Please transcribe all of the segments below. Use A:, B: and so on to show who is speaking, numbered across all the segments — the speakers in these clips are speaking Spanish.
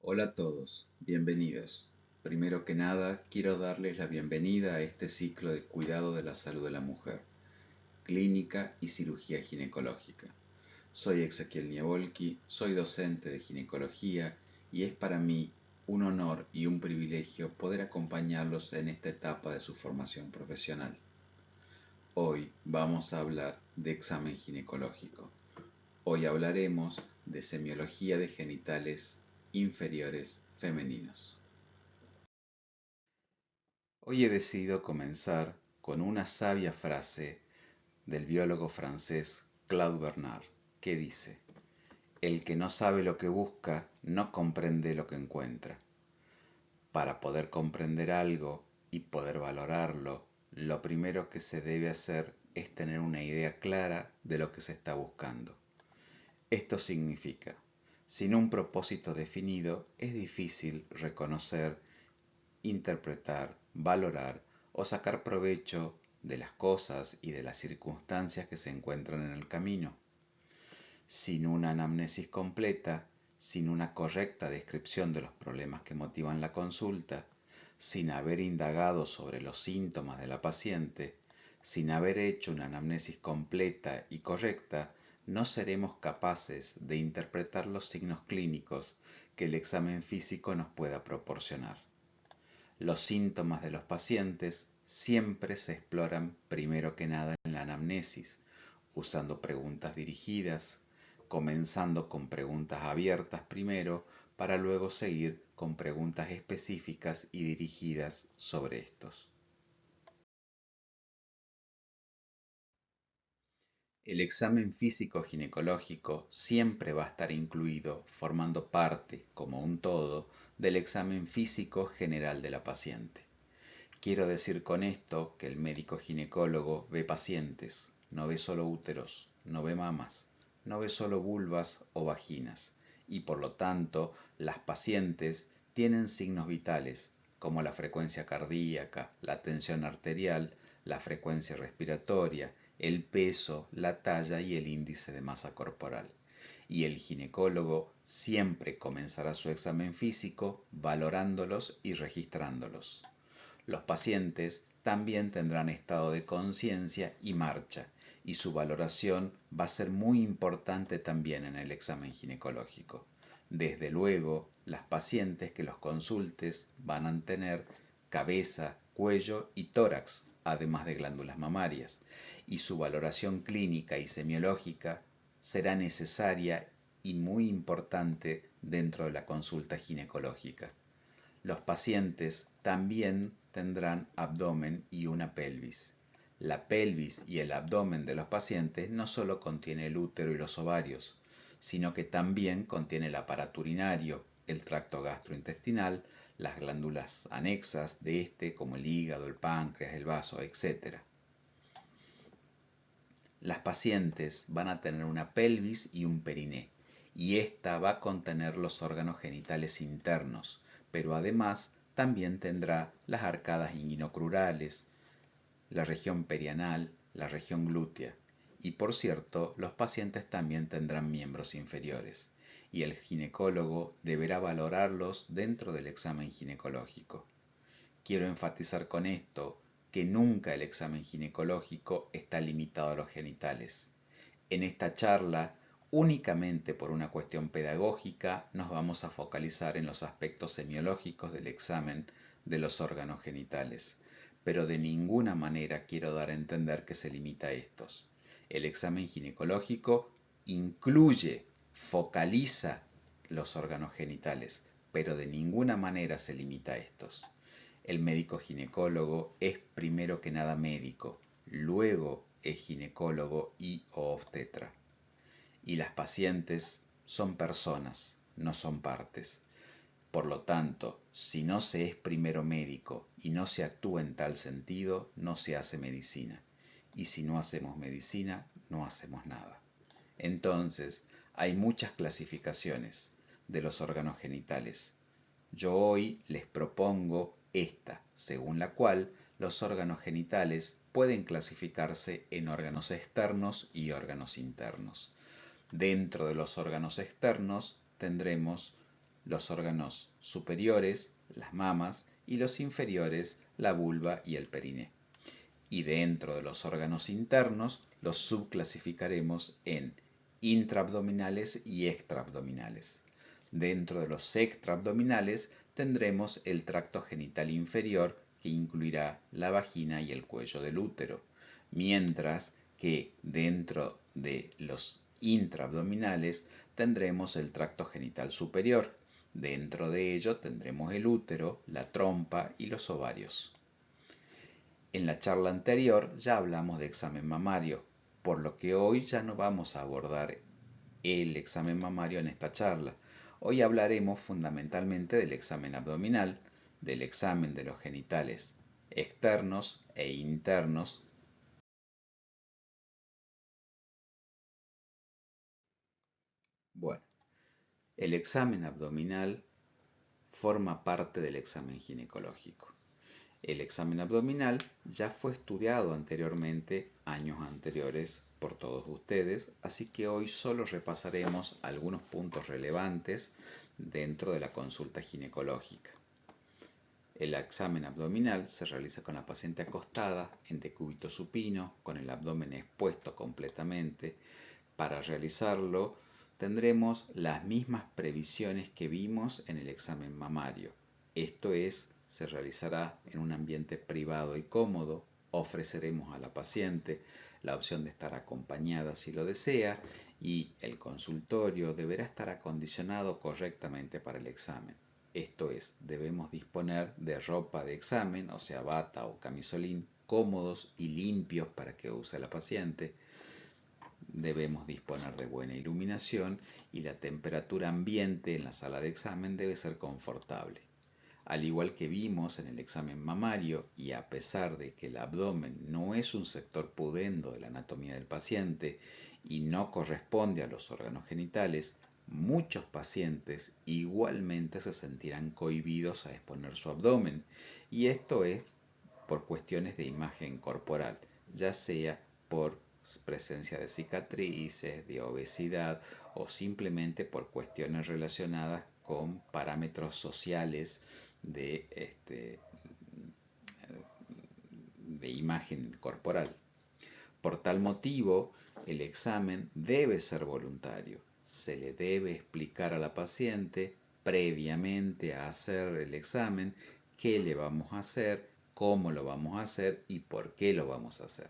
A: Hola a todos, bienvenidos. Primero que nada, quiero darles la bienvenida a este ciclo de cuidado de la salud de la mujer, clínica y cirugía ginecológica. Soy Ezequiel Nievolki, soy docente de ginecología y es para mí un honor y un privilegio poder acompañarlos en esta etapa de su formación profesional. Hoy vamos a hablar de examen ginecológico. Hoy hablaremos de semiología de genitales inferiores femeninos. Hoy he decidido comenzar con una sabia frase del biólogo francés Claude Bernard, que dice: "El que no sabe lo que busca no comprende lo que encuentra". Para poder comprender algo y poder valorarlo, lo primero que se debe hacer es tener una idea clara de lo que se está buscando. Esto significa, sin un propósito definido, es difícil reconocer, interpretar, valorar o sacar provecho de las cosas y de las circunstancias que se encuentran en el camino. Sin una anamnesis completa, sin una correcta descripción de los problemas que motivan la consulta, sin haber indagado sobre los síntomas de la paciente, sin haber hecho una anamnesis completa y correcta, no seremos capaces de interpretar los signos clínicos que el examen físico nos pueda proporcionar. Los síntomas de los pacientes siempre se exploran primero que nada en la anamnesis, usando preguntas dirigidas, comenzando con preguntas abiertas primero, para luego seguir con preguntas específicas y dirigidas sobre estos. El examen físico ginecológico siempre va a estar incluido, formando parte, como un todo, del examen físico general de la paciente. Quiero decir con esto que el médico ginecólogo ve pacientes, no ve solo úteros, no ve mamas, no ve solo vulvas o vaginas, y por lo tanto las pacientes tienen signos vitales como la frecuencia cardíaca, la tensión arterial, la frecuencia respiratoria, el peso, la talla y el índice de masa corporal. Y el ginecólogo siempre comenzará su examen físico valorándolos y registrándolos. Los pacientes también tendrán estado de conciencia y marcha, y su valoración va a ser muy importante también en el examen ginecológico. Desde luego, las pacientes que los consultes van a tener cabeza, cuello y tórax, además de glándulas mamarias, y su valoración clínica y semiológica será necesaria y muy importante dentro de la consulta ginecológica. Los pacientes también tendrán abdomen y una pelvis. La pelvis y el abdomen de los pacientes no solo contiene el útero y los ovarios, sino que también contiene el aparato urinario, el tracto gastrointestinal, las glándulas anexas de este como el hígado, el páncreas, el vaso, etc. Las pacientes van a tener una pelvis y un periné, y esta va a contener los órganos genitales internos, pero además también tendrá las arcadas inguinocrurales, la región perianal, la región glútea. Y por cierto, los pacientes también tendrán miembros inferiores, y el ginecólogo deberá valorarlos dentro del examen ginecológico. Quiero enfatizar con esto que nunca el examen ginecológico está limitado a los genitales. En esta charla, únicamente por una cuestión pedagógica, nos vamos a focalizar en los aspectos semiológicos del examen de los órganos genitales, pero de ninguna manera quiero dar a entender que se limita a estos. El examen ginecológico incluye, focaliza los órganos genitales, pero de ninguna manera se limita a estos. El médico ginecólogo es primero que nada médico, luego es ginecólogo y o obstetra. Y las pacientes son personas, no son partes. Por lo tanto, si no se es primero médico y no se actúa en tal sentido, no se hace medicina. Y si no hacemos medicina, no hacemos nada. Entonces, hay muchas clasificaciones de los órganos genitales. Yo hoy les propongo esta, según la cual los órganos genitales pueden clasificarse en órganos externos y órganos internos. Dentro de los órganos externos tendremos los órganos superiores, las mamas, y los inferiores, la vulva y el periné. Y dentro de los órganos internos los subclasificaremos en intraabdominales y extraabdominales. Dentro de los extraabdominales tendremos el tracto genital inferior, que incluirá la vagina y el cuello del útero, mientras que dentro de los intraabdominales tendremos el tracto genital superior. Dentro de ello tendremos el útero, la trompa y los ovarios. En la charla anterior ya hablamos de examen mamario, por lo que hoy ya no vamos a abordar el examen mamario en esta charla. Hoy hablaremos fundamentalmente del examen abdominal, del examen de los genitales externos e internos. Bueno, el examen abdominal forma parte del examen ginecológico. El examen abdominal ya fue estudiado anteriormente, años anteriores, por todos ustedes, así que hoy solo repasaremos algunos puntos relevantes dentro de la consulta ginecológica. El examen abdominal se realiza con la paciente acostada en decúbito supino, con el abdomen expuesto completamente. Para realizarlo tendremos las mismas previsiones que vimos en el examen mamario. Esto es, se realizará en un ambiente privado y cómodo. Ofreceremos a la paciente la opción de estar acompañada si lo desea, y el consultorio deberá estar acondicionado correctamente para el examen. Esto es, debemos disponer de ropa de examen, o sea, bata o camisolín, cómodos y limpios para que use la paciente. Debemos disponer de buena iluminación y la temperatura ambiente en la sala de examen debe ser confortable. Al igual que vimos en el examen mamario, y a pesar de que el abdomen no es un sector pudendo de la anatomía del paciente y no corresponde a los órganos genitales, muchos pacientes igualmente se sentirán cohibidos a exponer su abdomen, y esto es por cuestiones de imagen corporal, ya sea por presencia de cicatrices, de obesidad o simplemente por cuestiones relacionadas con parámetros sociales de imagen corporal. Por tal motivo, el examen debe ser voluntario. Se le debe explicar a la paciente previamente a hacer el examen qué le vamos a hacer, cómo lo vamos a hacer y por qué lo vamos a hacer.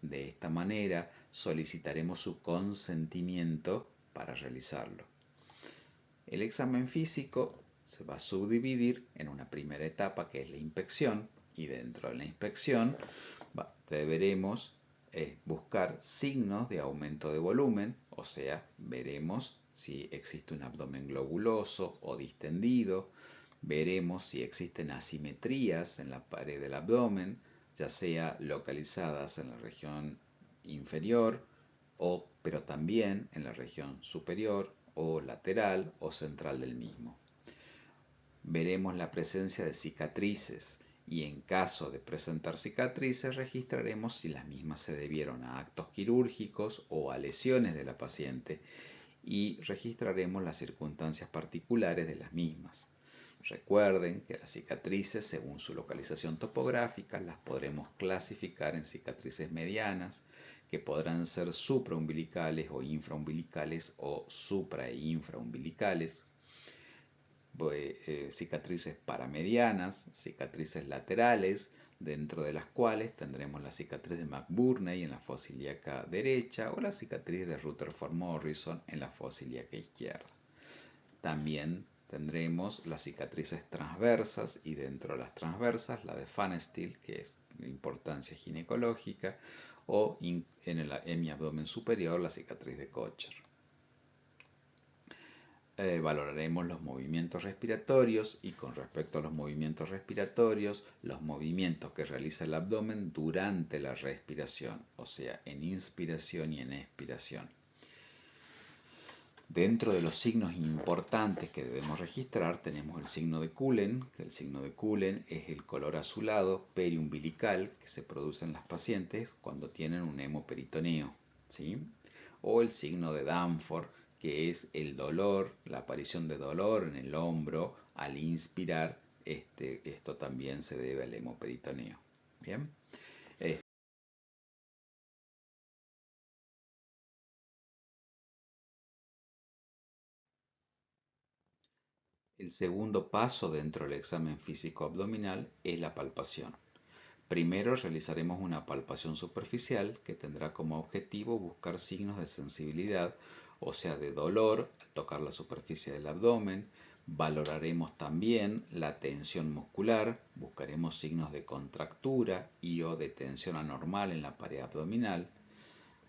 A: De esta manera solicitaremos su consentimiento para realizarlo. El examen físico se va a subdividir en una primera etapa, que es la inspección, y dentro de la inspección deberemos buscar signos de aumento de volumen, o sea, veremos si existe un abdomen globuloso o distendido, veremos si existen asimetrías en la pared del abdomen, ya sea localizadas en la región inferior, pero también en la región superior o lateral o central del mismo. Veremos la presencia de cicatrices, y en caso de presentar cicatrices registraremos si las mismas se debieron a actos quirúrgicos o a lesiones de la paciente, y registraremos las circunstancias particulares de las mismas. Recuerden que las cicatrices, según su localización topográfica, las podremos clasificar en cicatrices medianas, que podrán ser supraumbilicales o infraumbilicales o supra e infraumbilicales, cicatrices paramedianas, cicatrices laterales, dentro de las cuales tendremos la cicatriz de McBurney en la fosa ilíaca derecha o la cicatriz de Rutherford Morrison en la fosa ilíaca izquierda. También tendremos las cicatrices transversas, y dentro de las transversas la de Pfannenstiel, que es de importancia ginecológica, o en el hemiabdomen superior la cicatriz de Kocher. Valoraremos los movimientos respiratorios, y con respecto a los movimientos respiratorios, los movimientos que realiza el abdomen durante la respiración, o sea, en inspiración y en expiración. Dentro de los signos importantes que debemos registrar tenemos el signo de Cullen, que el signo de Cullen es el color azulado periumbilical que se produce en las pacientes cuando tienen un hemoperitoneo, ¿sí? O el signo de Danforth, que es el dolor, la aparición de dolor en el hombro al inspirar. Esto también se debe al hemoperitoneo. Bien. El segundo paso dentro del examen físico abdominal es la palpación. Primero realizaremos una palpación superficial que tendrá como objetivo buscar signos de sensibilidad, o sea, de dolor al tocar la superficie del abdomen. Valoraremos también la tensión muscular, buscaremos signos de contractura y o de tensión anormal en la pared abdominal.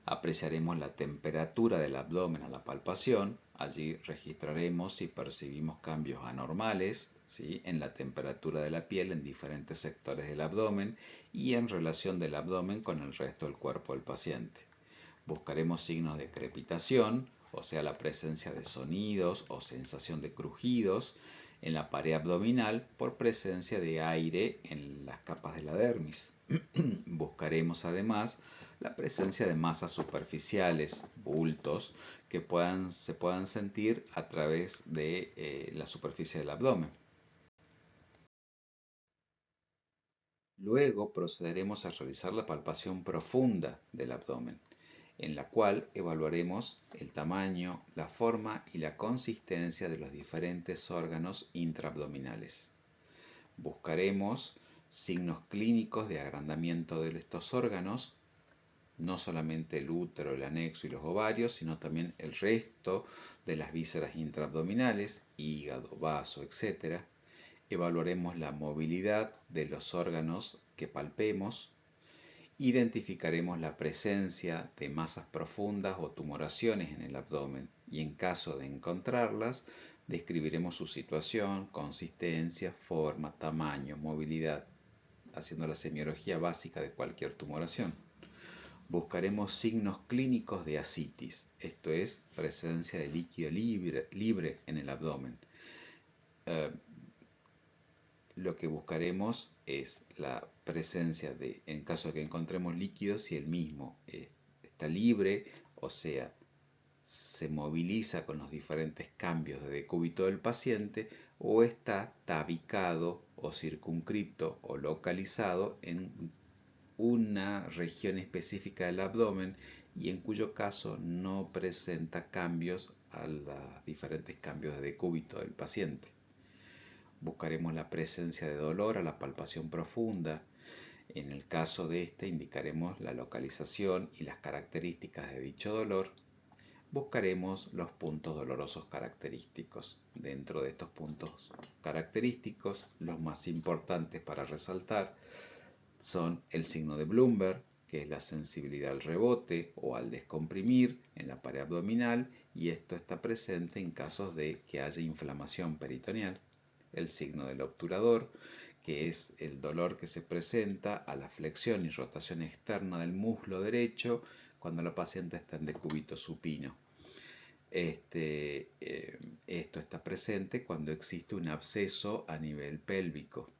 A: Apreciaremos la temperatura del abdomen a la palpación. Allí registraremos si percibimos cambios anormales, ¿sí?, en la temperatura de la piel en diferentes sectores del abdomen y en relación del abdomen con el resto del cuerpo del paciente. Buscaremos signos de crepitación, o sea, la presencia de sonidos o sensación de crujidos en la pared abdominal por presencia de aire en las capas de la dermis. Buscaremos además la presencia de masas superficiales, bultos, que se puedan sentir a través de la superficie del abdomen. Luego procederemos a realizar la palpación profunda del abdomen, en la cual evaluaremos el tamaño, la forma y la consistencia de los diferentes órganos intraabdominales. Buscaremos signos clínicos de agrandamiento de estos órganos, no solamente el útero, el anexo y los ovarios, sino también el resto de las vísceras intraabdominales, hígado, vaso, etc. Evaluaremos la movilidad de los órganos que palpemos. Identificaremos la presencia de masas profundas o tumoraciones en el abdomen y en caso de encontrarlas, describiremos su situación, consistencia, forma, tamaño, movilidad, haciendo la semiología básica de cualquier tumoración. Buscaremos signos clínicos de ascitis, esto es, presencia de líquido libre en el abdomen. Lo que buscaremos es la presencia de, en caso de que encontremos líquido, si el mismo está libre, o sea, se moviliza con los diferentes cambios de decúbito del paciente, o está tabicado o circunscripto o localizado en una región específica del abdomen y en cuyo caso no presenta cambios a los diferentes cambios de decúbito del paciente. Buscaremos la presencia de dolor a la palpación profunda. En el caso de este indicaremos la localización y las características de dicho dolor. Buscaremos los puntos dolorosos característicos. Dentro de estos puntos característicos, los más importantes para resaltar son el signo de Bloomberg, que es la sensibilidad al rebote o al descomprimir en la pared abdominal, y esto está presente en casos de que haya inflamación peritoneal. El signo del obturador, que es el dolor que se presenta a la flexión y rotación externa del muslo derecho cuando la paciente está en decúbito supino. Esto está presente cuando existe un absceso a nivel pélvico.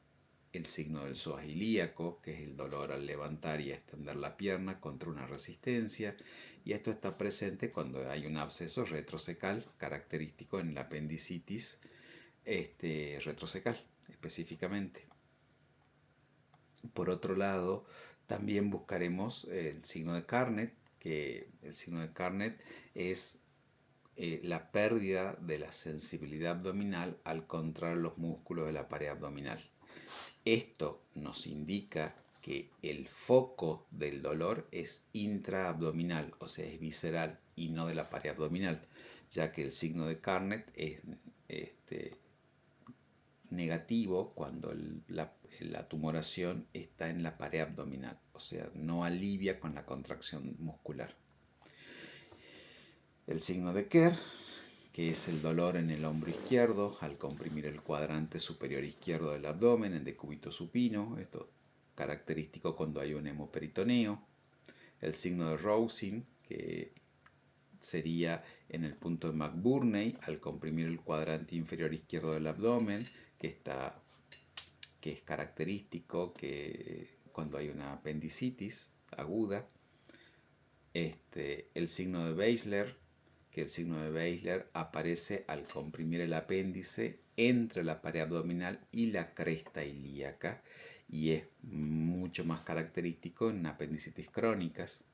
A: El signo del psoas ilíaco, que es el dolor al levantar y extender la pierna contra una resistencia, y esto está presente cuando hay un absceso retrocecal característico en la apendicitis retrocecal específicamente. Por otro lado, también buscaremos el signo de Carnet, que el signo de Carnet es la pérdida de la sensibilidad abdominal al contraer los músculos de la pared abdominal. Esto nos indica que el foco del dolor es intraabdominal, o sea, es visceral y no de la pared abdominal, ya que el signo de Carnet es negativo cuando la tumoración está en la pared abdominal, o sea, no alivia con la contracción muscular. El signo de Kerr, que es el dolor en el hombro izquierdo al comprimir el cuadrante superior izquierdo del abdomen en decúbito supino, esto característico cuando hay un hemoperitoneo. El signo de Rousing, que sería en el punto de McBurney al comprimir el cuadrante inferior izquierdo del abdomen, que es característico que cuando hay una apendicitis aguda. El signo de Baszler, que el signo de Wechsler aparece al comprimir el apéndice entre la pared abdominal y la cresta ilíaca y es mucho más característico en apendicitis crónicas.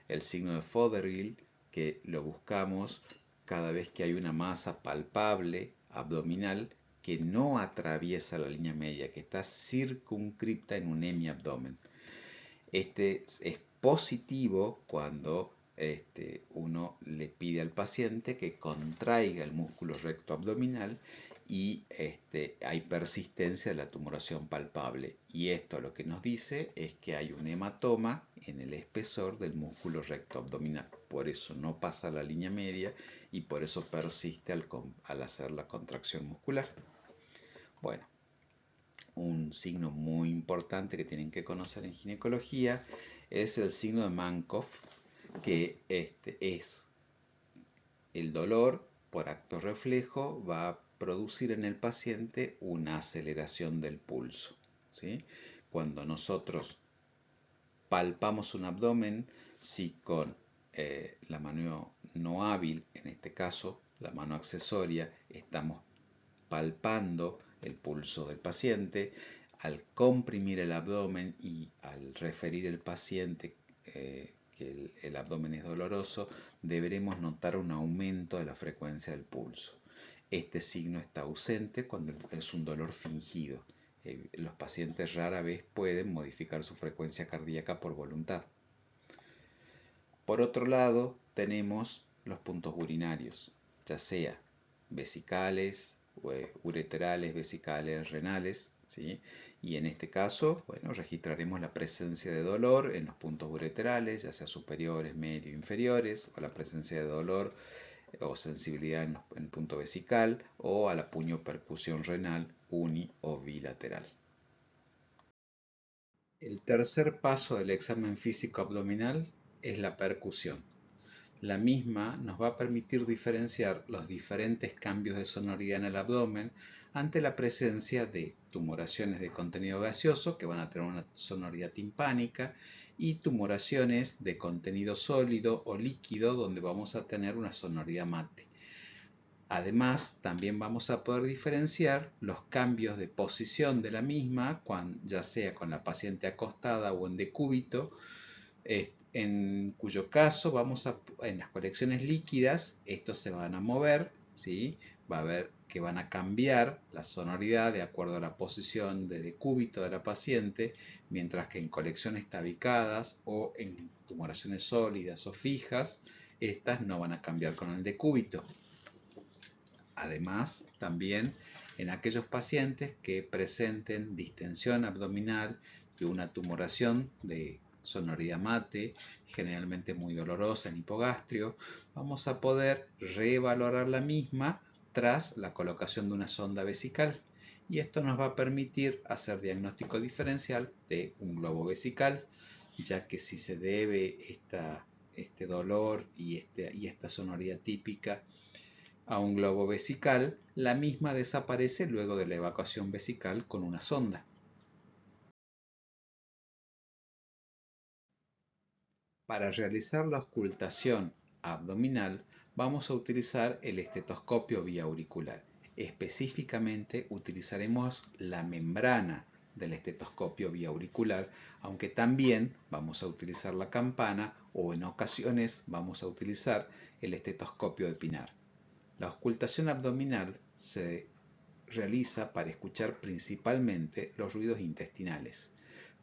A: El signo de Fothergill, que lo buscamos cada vez que hay una masa palpable abdominal que no atraviesa la línea media, que está circunscripta en un hemiabdomen. Este es positivo cuando uno le pide al paciente que contraiga el músculo recto abdominal y hay persistencia de la tumoración palpable. Y esto lo que nos dice es que hay un hematoma en el espesor del músculo recto abdominal. Por eso no pasa la línea media y por eso persiste al hacer la contracción muscular. Bueno, un signo muy importante que tienen que conocer en ginecología es el signo de Mankoff, que es el dolor por acto reflejo va a producir en el paciente una aceleración del pulso, ¿sí? Cuando nosotros palpamos un abdomen, si con la mano no hábil, en este caso la mano accesoria, estamos palpando el pulso del paciente, al comprimir el abdomen y al referir el paciente que el abdomen es doloroso, deberemos notar un aumento de la frecuencia del pulso. Este signo está ausente cuando es un dolor fingido. Los pacientes rara vez pueden modificar su frecuencia cardíaca por voluntad. Por otro lado, tenemos los puntos urinarios, ya sea vesicales, ureterales, vesicales, renales, ¿sí? Y en este caso, bueno, registraremos la presencia de dolor en los puntos ureterales, ya sea superiores, medio, inferiores, o la presencia de dolor o sensibilidad en el punto vesical, o a la puño-percusión renal uni o bilateral. El tercer paso del examen físico abdominal es la percusión. La misma nos va a permitir diferenciar los diferentes cambios de sonoridad en el abdomen ante la presencia de tumoraciones de contenido gaseoso que van a tener una sonoridad timpánica y tumoraciones de contenido sólido o líquido donde vamos a tener una sonoridad mate. Además, también vamos a poder diferenciar los cambios de posición de la misma, ya sea con la paciente acostada o en decúbito, en cuyo caso en las colecciones líquidas, estos se van a mover, ¿sí? Va a ver que van a cambiar la sonoridad de acuerdo a la posición de decúbito de la paciente, mientras que en colecciones tabicadas o en tumoraciones sólidas o fijas, estas no van a cambiar con el decúbito. Además, también en aquellos pacientes que presenten distensión abdominal y una tumoración de sonoridad mate, generalmente muy dolorosa en hipogastrio, vamos a poder revalorar la misma tras la colocación de una sonda vesical. Y esto nos va a permitir hacer diagnóstico diferencial de un globo vesical, ya que si se debe este dolor y esta sonoridad típica a un globo vesical, la misma desaparece luego de la evacuación vesical con una sonda. Para realizar la auscultación abdominal vamos a utilizar el estetoscopio vía auricular. Específicamente utilizaremos la membrana del estetoscopio vía auricular, aunque también vamos a utilizar la campana o en ocasiones vamos a utilizar el estetoscopio de Pinar. La auscultación abdominal se realiza para escuchar principalmente los ruidos intestinales.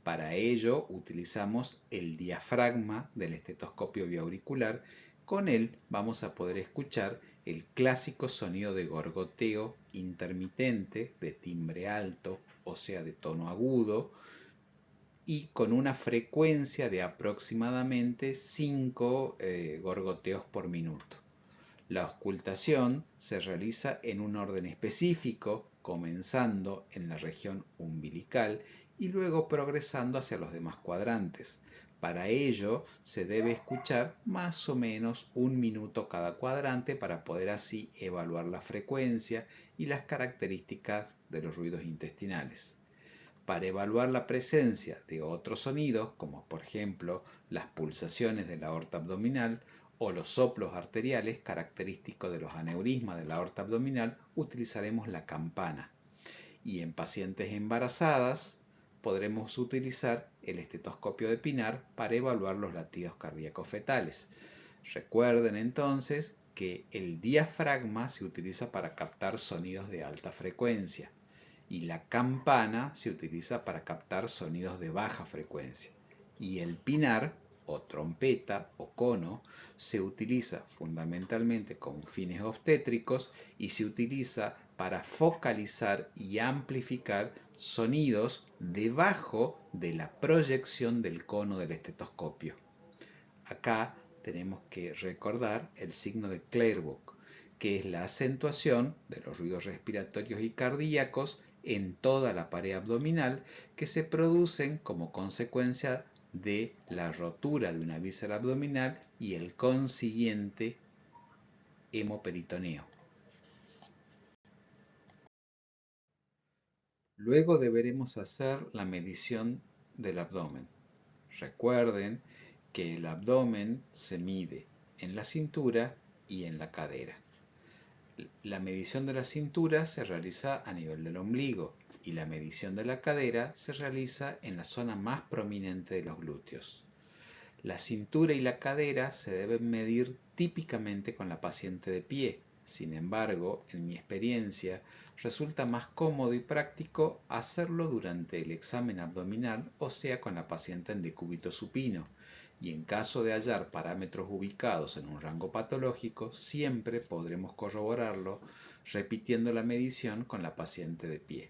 A: Para ello utilizamos el diafragma del estetoscopio biauricular. Con él vamos a poder escuchar el clásico sonido de gorgoteo intermitente de timbre alto, o sea de tono agudo, y con una frecuencia de aproximadamente 5 gorgoteos por minuto. La auscultación se realiza en un orden específico, comenzando en la región umbilical y luego progresando hacia los demás cuadrantes. Para ello se debe escuchar más o menos 1 minuto cada cuadrante para poder así evaluar la frecuencia y las características de los ruidos intestinales. Para evaluar la presencia de otros sonidos, como por ejemplo las pulsaciones de la aorta abdominal o los soplos arteriales característicos de los aneurismas de la aorta abdominal, utilizaremos la campana. Y en pacientes embarazadas podremos utilizar el estetoscopio de Pinar para evaluar los latidos cardíacos fetales. Recuerden entonces que el diafragma se utiliza para captar sonidos de alta frecuencia y la campana se utiliza para captar sonidos de baja frecuencia. Y el pinar o trompeta o cono se utiliza fundamentalmente con fines obstétricos y se utiliza para focalizar y amplificar sonidos debajo de la proyección del cono del estetoscopio. Acá tenemos que recordar el signo de Claerbout, que es la acentuación de los ruidos respiratorios y cardíacos en toda la pared abdominal que se producen como consecuencia de la rotura de una víscera abdominal y el consiguiente hemoperitoneo. Luego deberemos hacer la medición del abdomen. Recuerden que el abdomen se mide en la cintura y en la cadera. La medición de la cintura se realiza a nivel del ombligo y la medición de la cadera se realiza en la zona más prominente de los glúteos. La cintura y la cadera se deben medir típicamente con la paciente de pie. Sin embargo, en mi experiencia, resulta más cómodo y práctico hacerlo durante el examen abdominal, o sea, con la paciente en decúbito supino. Y en caso de hallar parámetros ubicados en un rango patológico, siempre podremos corroborarlo repitiendo la medición con la paciente de pie.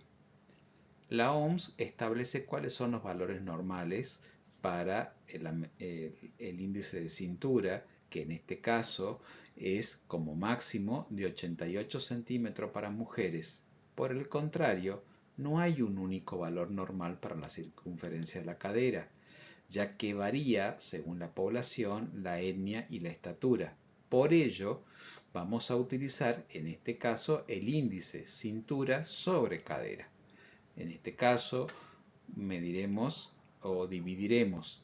A: La OMS establece cuáles son los valores normales para el índice de cintura, que en este caso es como máximo de 88 centímetros para mujeres. Por el contrario, no hay un único valor normal para la circunferencia de la cadera, ya que varía según la población, la etnia y la estatura. Por ello, vamos a utilizar en este caso el índice cintura sobre cadera. En este caso, mediremos o dividiremos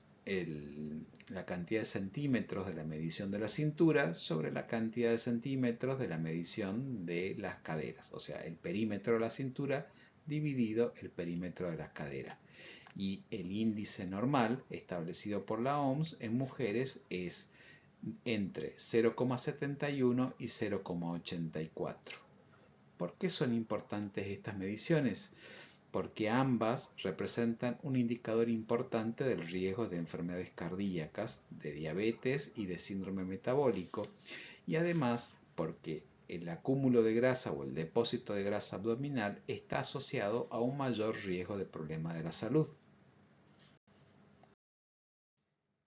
A: la cantidad de centímetros de la medición de la cintura sobre la cantidad de centímetros de la medición de las caderas. O sea, el perímetro de la cintura dividido el perímetro de las caderas. Y el índice normal establecido por la OMS en mujeres es entre 0,71 y 0,84. ¿Por qué son importantes estas mediciones? Porque ambas representan un indicador importante del riesgo de enfermedades cardíacas, de diabetes y de síndrome metabólico, y además porque el acúmulo de grasa o el depósito de grasa abdominal está asociado a un mayor riesgo de problemas de la salud.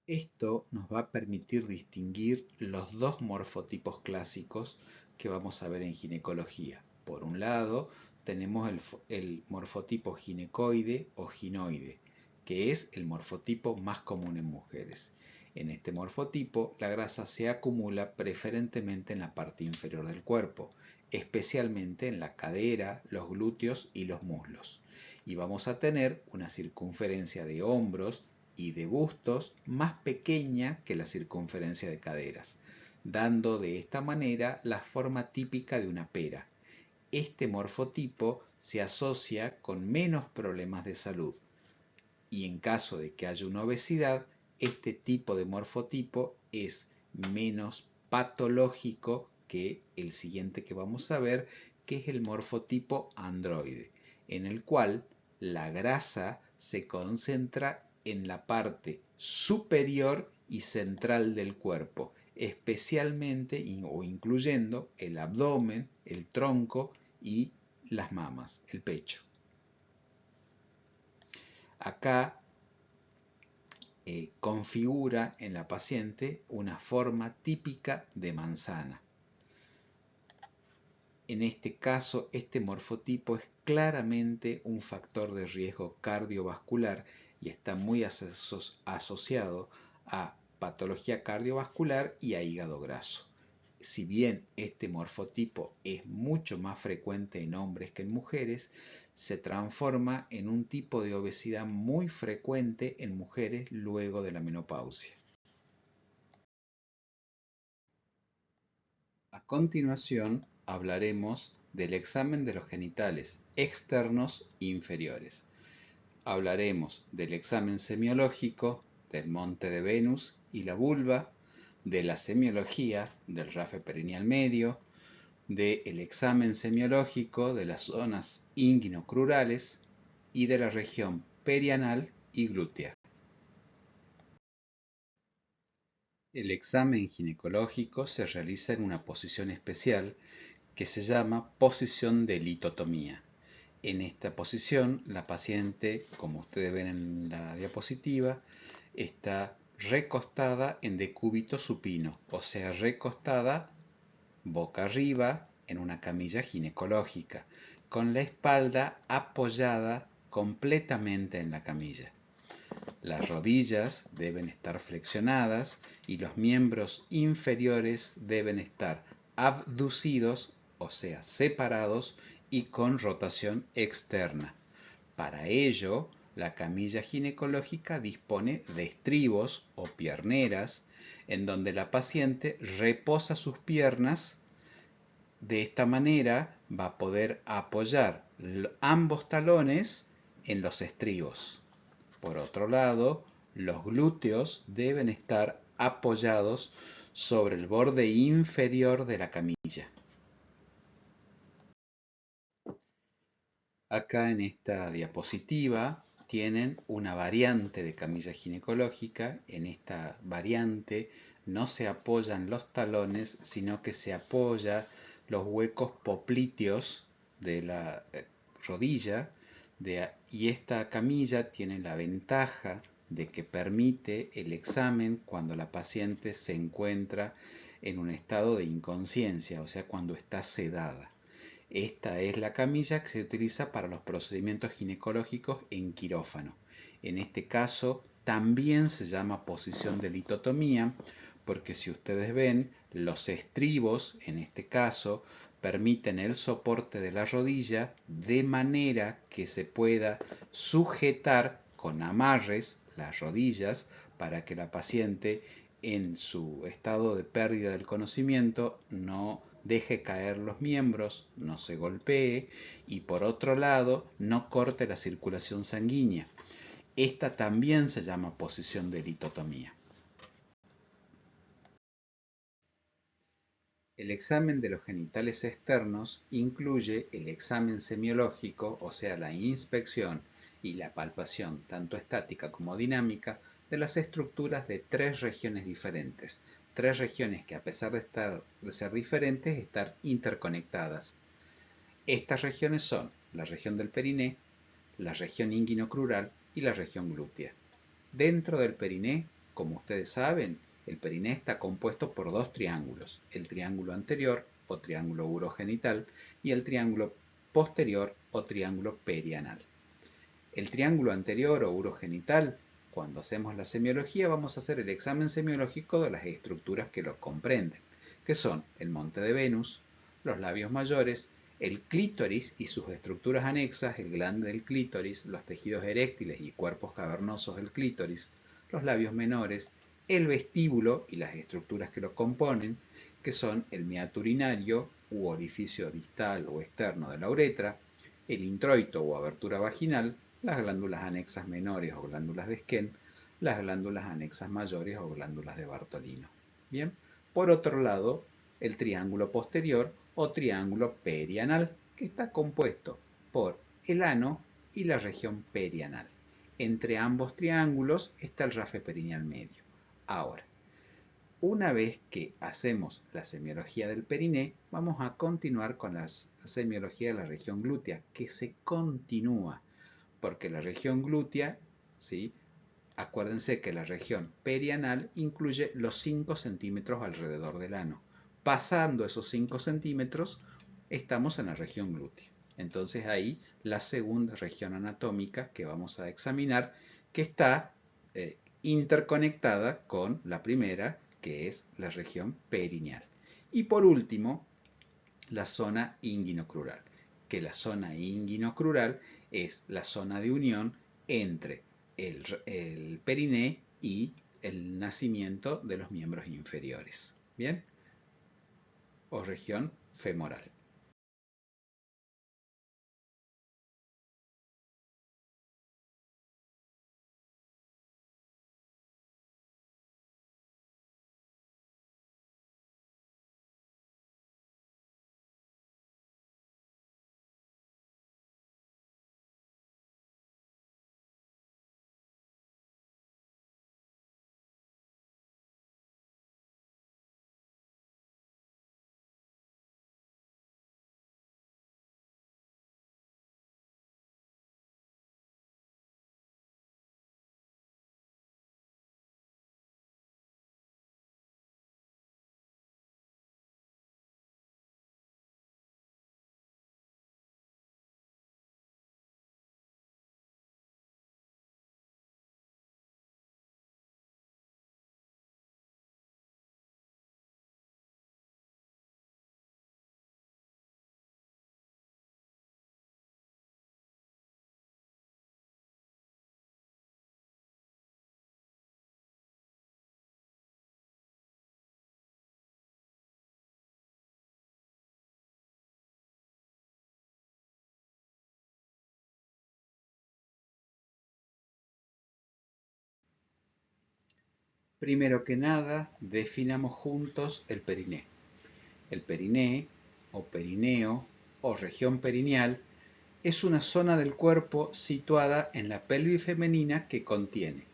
A: Esto nos va a permitir distinguir los dos morfotipos clásicos que vamos a ver en ginecología. Por un lado, tenemos el morfotipo ginecoide o ginoide, que es el morfotipo más común en mujeres. En este morfotipo, la grasa se acumula preferentemente en la parte inferior del cuerpo, especialmente en la cadera, los glúteos y los muslos. Y vamos a tener una circunferencia de hombros y de bustos más pequeña que la circunferencia de caderas, dando de esta manera la forma típica de una pera. Este morfotipo se asocia con menos problemas de salud y en caso de que haya una obesidad, este tipo de morfotipo es menos patológico que el siguiente que vamos a ver, que es el morfotipo androide, en el cual la grasa se concentra en la parte superior y central del cuerpo, especialmente o incluyendo el abdomen, el tronco y las mamas, el pecho. Acá configura en la paciente una forma típica de manzana. En este caso, este morfotipo es claramente un factor de riesgo cardiovascular y está muy asociado a patología cardiovascular y a hígado graso. Si bien este morfotipo es mucho más frecuente en hombres que en mujeres, se transforma en un tipo de obesidad muy frecuente en mujeres luego de la menopausia. continuación hablaremos del examen de los genitales externos inferiores. Hablaremos del examen semiológico del monte de Venus y la vulva, de la semiología del rafe perineal medio, del examen semiológico de las zonas inguinocrurales y de la región perianal y glútea. El examen ginecológico se realiza en una posición especial que se llama posición de litotomía. En esta posición, la paciente, como ustedes ven en la diapositiva, está recostada en decúbito supino, o sea, recostada boca arriba en una camilla ginecológica, con la espalda apoyada completamente en la camilla. Las rodillas deben estar flexionadas y los miembros inferiores deben estar abducidos, o sea, separados y con rotación externa. Para ello, la camilla ginecológica dispone de estribos o pierneras en donde la paciente reposa sus piernas. De esta manera va a poder apoyar ambos talones en los estribos. Por otro lado, los glúteos deben estar apoyados sobre el borde inferior de la camilla. Acá en esta diapositiva tienen una variante de camilla ginecológica. En esta variante no se apoyan los talones, sino que se apoya los huecos popliteos de la rodilla, y esta camilla tiene la ventaja de que permite el examen cuando la paciente se encuentra en un estado de inconsciencia, o sea, cuando está sedada. Esta es la camilla que se utiliza para los procedimientos ginecológicos en quirófano. En este caso también se llama posición de litotomía, porque si ustedes ven, los estribos, en este caso, permiten el soporte de la rodilla de manera que se pueda sujetar con amarres las rodillas para que la paciente en su estado de pérdida del conocimiento no deje caer los miembros, no se golpee y por otro lado no corte la circulación sanguínea. Esta también se llama posición de litotomía. El examen de los genitales externos incluye el examen semiológico, o sea, la inspección y la palpación, tanto estática como dinámica, de las estructuras de tres regiones diferentes. Tres regiones que, a pesar de ser diferentes, están interconectadas. Estas regiones son la región del periné, la región inguinocrural y la región glútea. Dentro del periné, como ustedes saben, el periné está compuesto por dos triángulos, el triángulo anterior o triángulo urogenital y el triángulo posterior o triángulo perianal. El triángulo anterior o urogenital, cuando hacemos la semiología, vamos a hacer el examen semiológico de las estructuras que lo comprenden, que son el monte de Venus, los labios mayores, el clítoris y sus estructuras anexas, el glande del clítoris, los tejidos eréctiles y cuerpos cavernosos del clítoris, los labios menores, el vestíbulo y las estructuras que lo componen, que son el meato urinario u orificio distal o externo de la uretra, el introito o abertura vaginal, las glándulas anexas menores o glándulas de Skene, las glándulas anexas mayores o glándulas de Bartolino. Bien, por otro lado, el triángulo posterior o triángulo perianal, que está compuesto por el ano y la región perianal. Entre ambos triángulos está el rafe perineal medio. Ahora, una vez que hacemos la semiología del periné, vamos a continuar con la semiología de la región glútea, que se continúa, porque la región glútea, ¿sí? Acuérdense que la región perianal incluye los 5 centímetros alrededor del ano. Pasando esos 5 centímetros, estamos en la región glútea. Entonces ahí la segunda región anatómica que vamos a examinar, que está interconectada con la primera, que es la región perineal. Y por último, la zona inguinocrural, que la zona inguinocrural es la zona de unión entre el periné y el nacimiento de los miembros inferiores. ¿Bien? o región femoral. Primero que nada, definamos juntos el periné. El periné, o perineo, o región perineal, es una zona del cuerpo situada en la pelvis femenina que contiene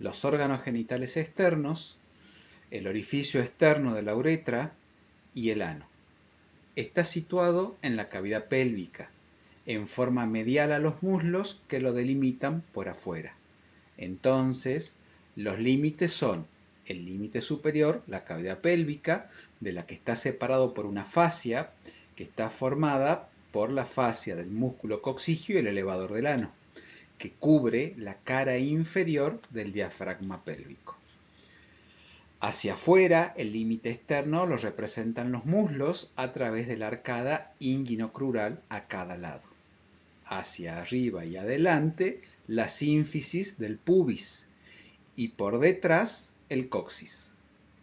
A: los órganos genitales externos, el orificio externo de la uretra y el ano. Está situado en la cavidad pélvica, en forma medial a los muslos que lo delimitan por afuera. Entonces, los límites son el límite superior, la cavidad pélvica, de la que está separado por una fascia, que está formada por la fascia del músculo coccigio y el elevador del ano, que cubre la cara inferior del diafragma pélvico. Hacia afuera, el límite externo lo representan los muslos a través de la arcada inguinocrural a cada lado. Hacia arriba y adelante, la sínfisis del pubis y por detrás el coxis.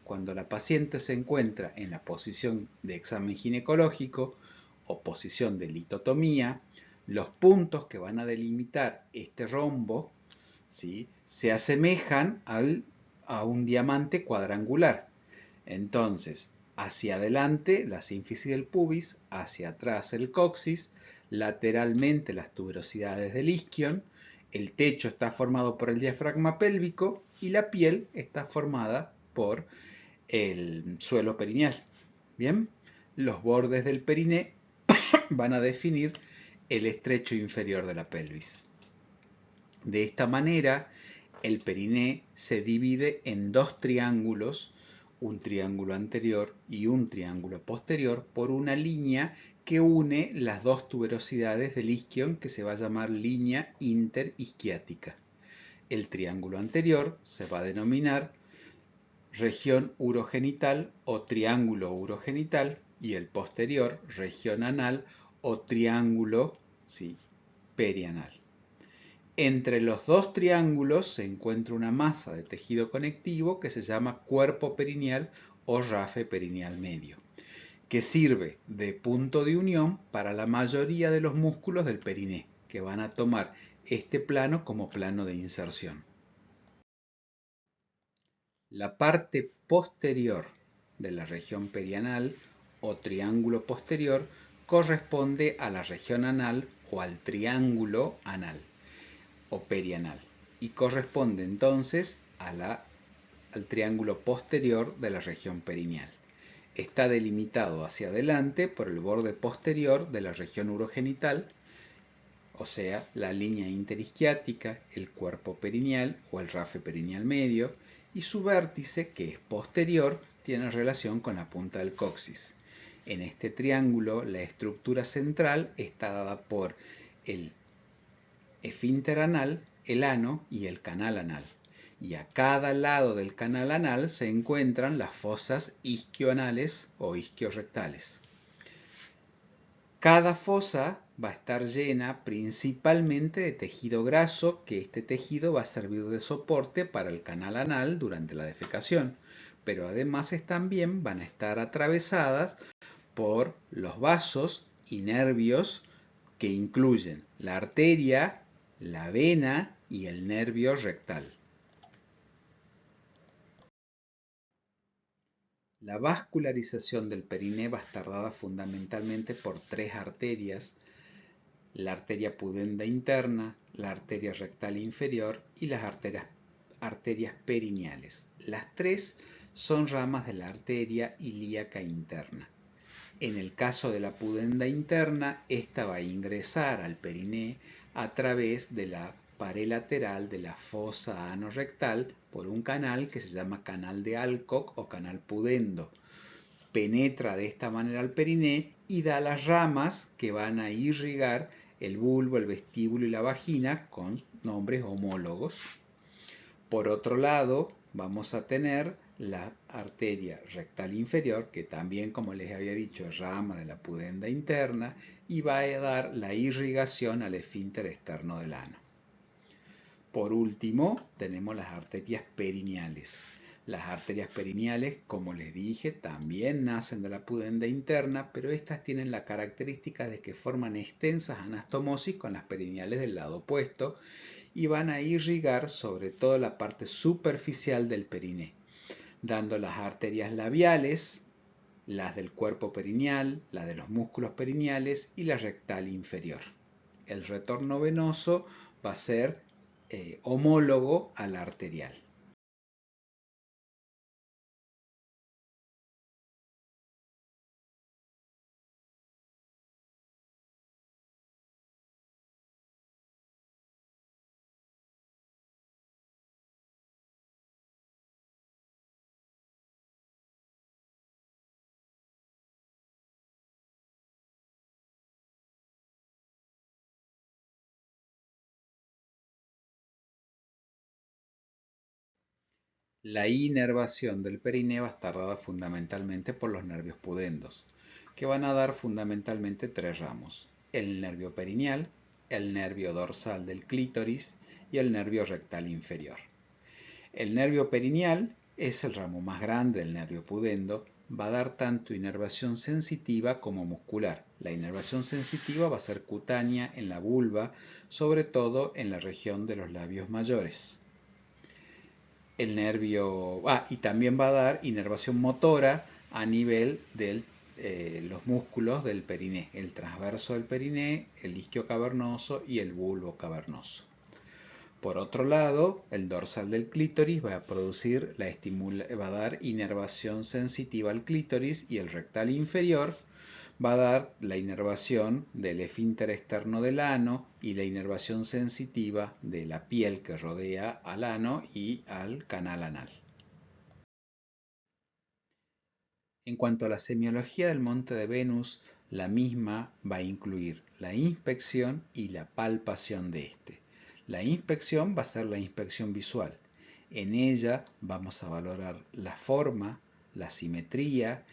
A: Cuando la paciente se encuentra en la posición de examen ginecológico o posición de litotomía, los puntos que van a delimitar este rombo, ¿sí?, se asemejan a un diamante cuadrangular. Entonces, hacia adelante la sínfisis del pubis, hacia atrás el coxis, lateralmente las tuberosidades del isquion, el techo está formado por el diafragma pélvico y la piel está formada por el suelo perineal. Bien, los bordes del periné van a definir el estrecho inferior de la pelvis. De esta manera, el periné se divide en dos triángulos, un triángulo anterior y un triángulo posterior, por una línea que une las dos tuberosidades del isquion, que se va a llamar línea interisquiática. El triángulo anterior se va a denominar región urogenital o triángulo urogenital y el posterior región anal o triángulo, ¿sí?, perianal. Entre los dos triángulos se encuentra una masa de tejido conectivo que se llama cuerpo perineal o rafe perineal medio, que sirve de punto de unión para la mayoría de los músculos del periné, que van a tomar este plano como plano de inserción. La parte posterior de la región perianal o triángulo posterior corresponde a la región anal o al triángulo anal o perianal y corresponde entonces al triángulo posterior de la región perineal. Está delimitado hacia adelante por el borde posterior de la región urogenital, o sea, la línea interisquiática, el cuerpo perineal o el rafe perineal medio, y su vértice, que es posterior, tiene relación con la punta del coxis. En este triángulo, la estructura central está dada por el esfínter anal, el ano y el canal anal. Y a cada lado del canal anal se encuentran las fosas isquioanales o isquiorrectales. Cada fosa va a estar llena principalmente de tejido graso, que este tejido va a servir de soporte para el canal anal durante la defecación, pero además también van a estar atravesadas por los vasos y nervios que incluyen la arteria, la vena y el nervio rectal. La vascularización del periné va a estar dada fundamentalmente por tres arterias: la arteria pudenda interna, la arteria rectal inferior y las arterias perineales. Las tres son ramas de la arteria ilíaca interna. En el caso de la pudenda interna, esta va a ingresar al periné a través de la pared lateral de la fosa anorrectal por un canal que se llama canal de Alcock o canal pudendo. Penetra de esta manera al periné y da las ramas que van a irrigar el bulbo, el vestíbulo y la vagina con nombres homólogos. Por otro lado, vamos a tener la arteria rectal inferior, que también, como les había dicho, es rama de la pudenda interna y va a dar la irrigación al esfínter externo del ano. Por último, tenemos las arterias perineales. Las arterias perineales, como les dije, también nacen de la pudenda interna, pero estas tienen la característica de que forman extensas anastomosis con las perineales del lado opuesto y van a irrigar sobre todo la parte superficial del periné, dando las arterias labiales, las del cuerpo perineal, la de los músculos perineales y la rectal inferior. El retorno venoso va a ser homólogo a la arterial. La inervación del periné va a estar dada fundamentalmente por los nervios pudendos, que van a dar fundamentalmente tres ramos: el nervio perineal, el nervio dorsal del clítoris y el nervio rectal inferior. El nervio perineal es el ramo más grande del nervio pudendo, va a dar tanto inervación sensitiva como muscular. La inervación sensitiva va a ser cutánea en la vulva, sobre todo en la región de los labios mayores. El nervio, y también va a dar inervación motora a nivel de los músculos del periné, el transverso del periné, el isquio cavernoso y el bulbo cavernoso. Por otro lado, el dorsal del clítoris va a producir va a dar inervación sensitiva al clítoris, y el rectal inferior va a dar la inervación del esfínter externo del ano y la inervación sensitiva de la piel que rodea al ano y al canal anal. En cuanto a la semiología del monte de Venus, la misma va a incluir la inspección y la palpación de este. La inspección va a ser la inspección visual. En ella vamos a valorar la forma, la simetría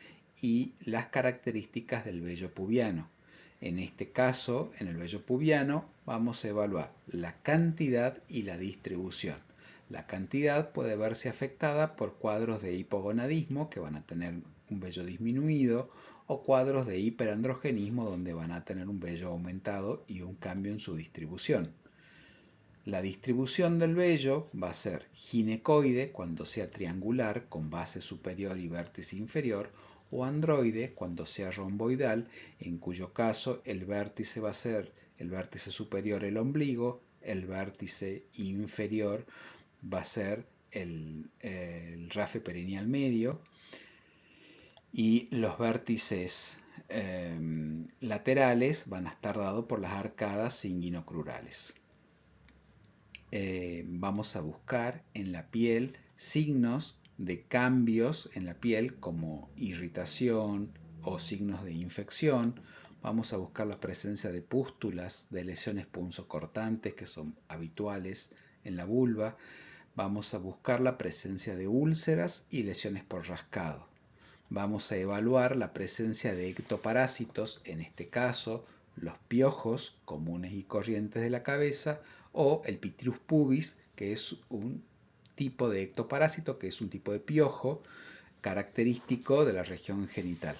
A: y las características del vello pubiano. En este caso, en el vello pubiano, vamos a evaluar la cantidad y la distribución. La cantidad puede verse afectada por cuadros de hipogonadismo, que van a tener un vello disminuido, o cuadros de hiperandrogenismo, donde van a tener un vello aumentado y un cambio en su distribución. La distribución del vello va a ser ginecoide cuando sea triangular con base superior y vértice inferior, o androide cuando sea romboidal, en cuyo caso el vértice va a ser el vértice superior, el ombligo, el vértice inferior va a ser el rafe perineal medio, y los vértices laterales van a estar dados por las arcadas inguinocrurales. Vamos a buscar en la piel signos de cambios en la piel como irritación o signos de infección. Vamos a buscar la presencia de pústulas, de lesiones punzocortantes que son habituales en la vulva. Vamos a buscar la presencia de úlceras y lesiones por rascado. Vamos a evaluar la presencia de ectoparásitos, en este caso los piojos comunes y corrientes de la cabeza, o el Pitrus pubis, que es un tipo de ectoparásito, que es un tipo de piojo característico de la región genital.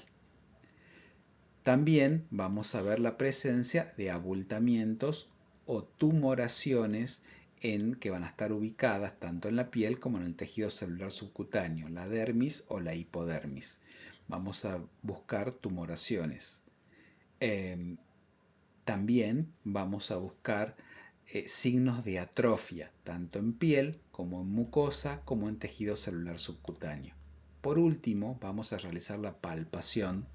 A: También vamos a ver la presencia de abultamientos o tumoraciones que van a estar ubicadas tanto en la piel como en el tejido celular subcutáneo, la dermis o la hipodermis. Vamos a buscar tumoraciones. Em, También vamos a buscar signos de atrofia, tanto en piel como en mucosa, como en tejido celular subcutáneo. Por último, vamos a realizar la palpación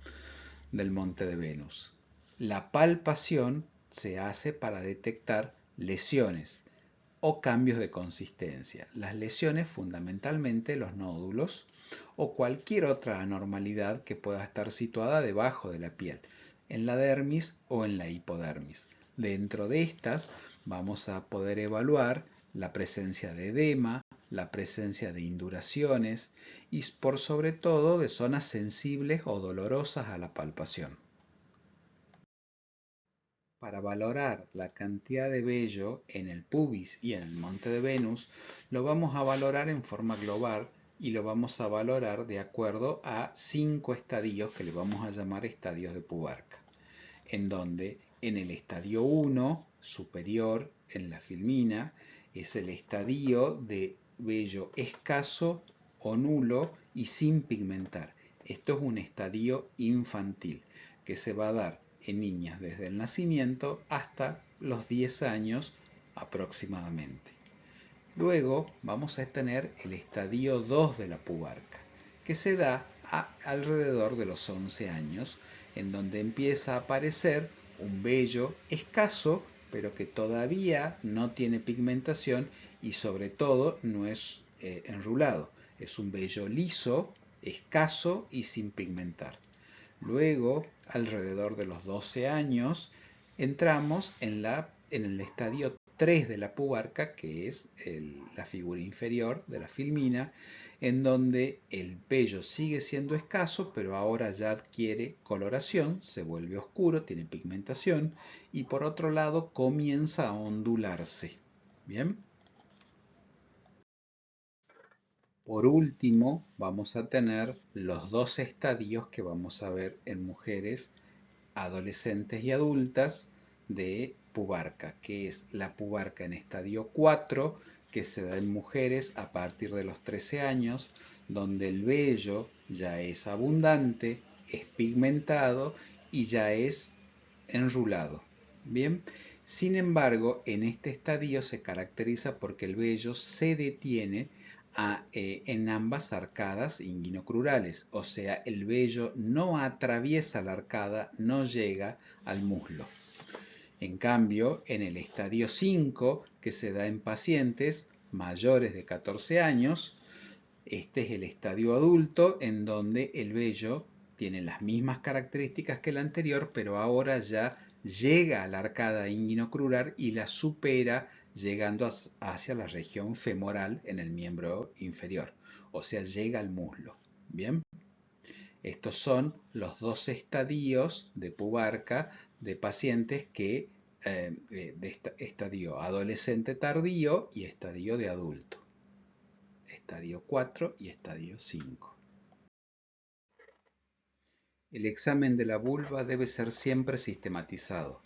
A: del monte de Venus. La palpación se hace para detectar lesiones o cambios de consistencia. Las lesiones, fundamentalmente los nódulos o cualquier otra anormalidad que pueda estar situada debajo de la piel, en la dermis o en la hipodermis. Dentro de estas vamos a poder evaluar la presencia de edema, la presencia de induraciones y por sobre todo de zonas sensibles o dolorosas a la palpación. Para valorar la cantidad de vello en el pubis y en el monte de Venus, lo vamos a valorar en forma global y lo vamos a valorar de acuerdo a 5 estadios que le vamos a llamar estadios de pubarca, en donde en el estadio 1, superior, en la filmina, es el estadio de vello escaso o nulo y sin pigmentar. Esto es un estadio infantil que se va a dar en niñas desde el nacimiento hasta los 10 años aproximadamente. Luego vamos a tener el estadio 2 de la pubarca, que se da alrededor de los 11 años, en donde empieza a aparecer un vello escaso, pero que todavía no tiene pigmentación y sobre todo no es enrulado. Es un vello liso, escaso y sin pigmentar. Luego, alrededor de los 12 años, entramos en el estadio 3 de la pubarca, que es la figura inferior de la filmina, en donde el vello sigue siendo escaso, pero ahora ya adquiere coloración, se vuelve oscuro, tiene pigmentación, y por otro lado comienza a ondularse. ¿Bien? Por último, vamos a tener los dos estadios que vamos a ver en mujeres adolescentes y adultas de pubarca, que es la pubarca en estadio 4, que se da en mujeres a partir de los 13 años, donde el vello ya es abundante, es pigmentado y ya es enrulado. Bien, sin embargo, en este estadio se caracteriza porque el vello se detiene en ambas arcadas inguinocrurales, o sea, el vello no atraviesa la arcada, no llega al muslo. En cambio, en el estadio 5, que se da en pacientes mayores de 14 años, este es el estadio adulto en donde el vello tiene las mismas características que el anterior, pero ahora ya llega a la arcada inguinocrural y la supera llegando hacia la región femoral en el miembro inferior, o sea, llega al muslo. Bien, estos son los dos estadios de pubarca de pacientes que de estadio adolescente tardío y estadio de adulto. Estadio 4 y estadio 5. El examen de la vulva debe ser siempre sistematizado.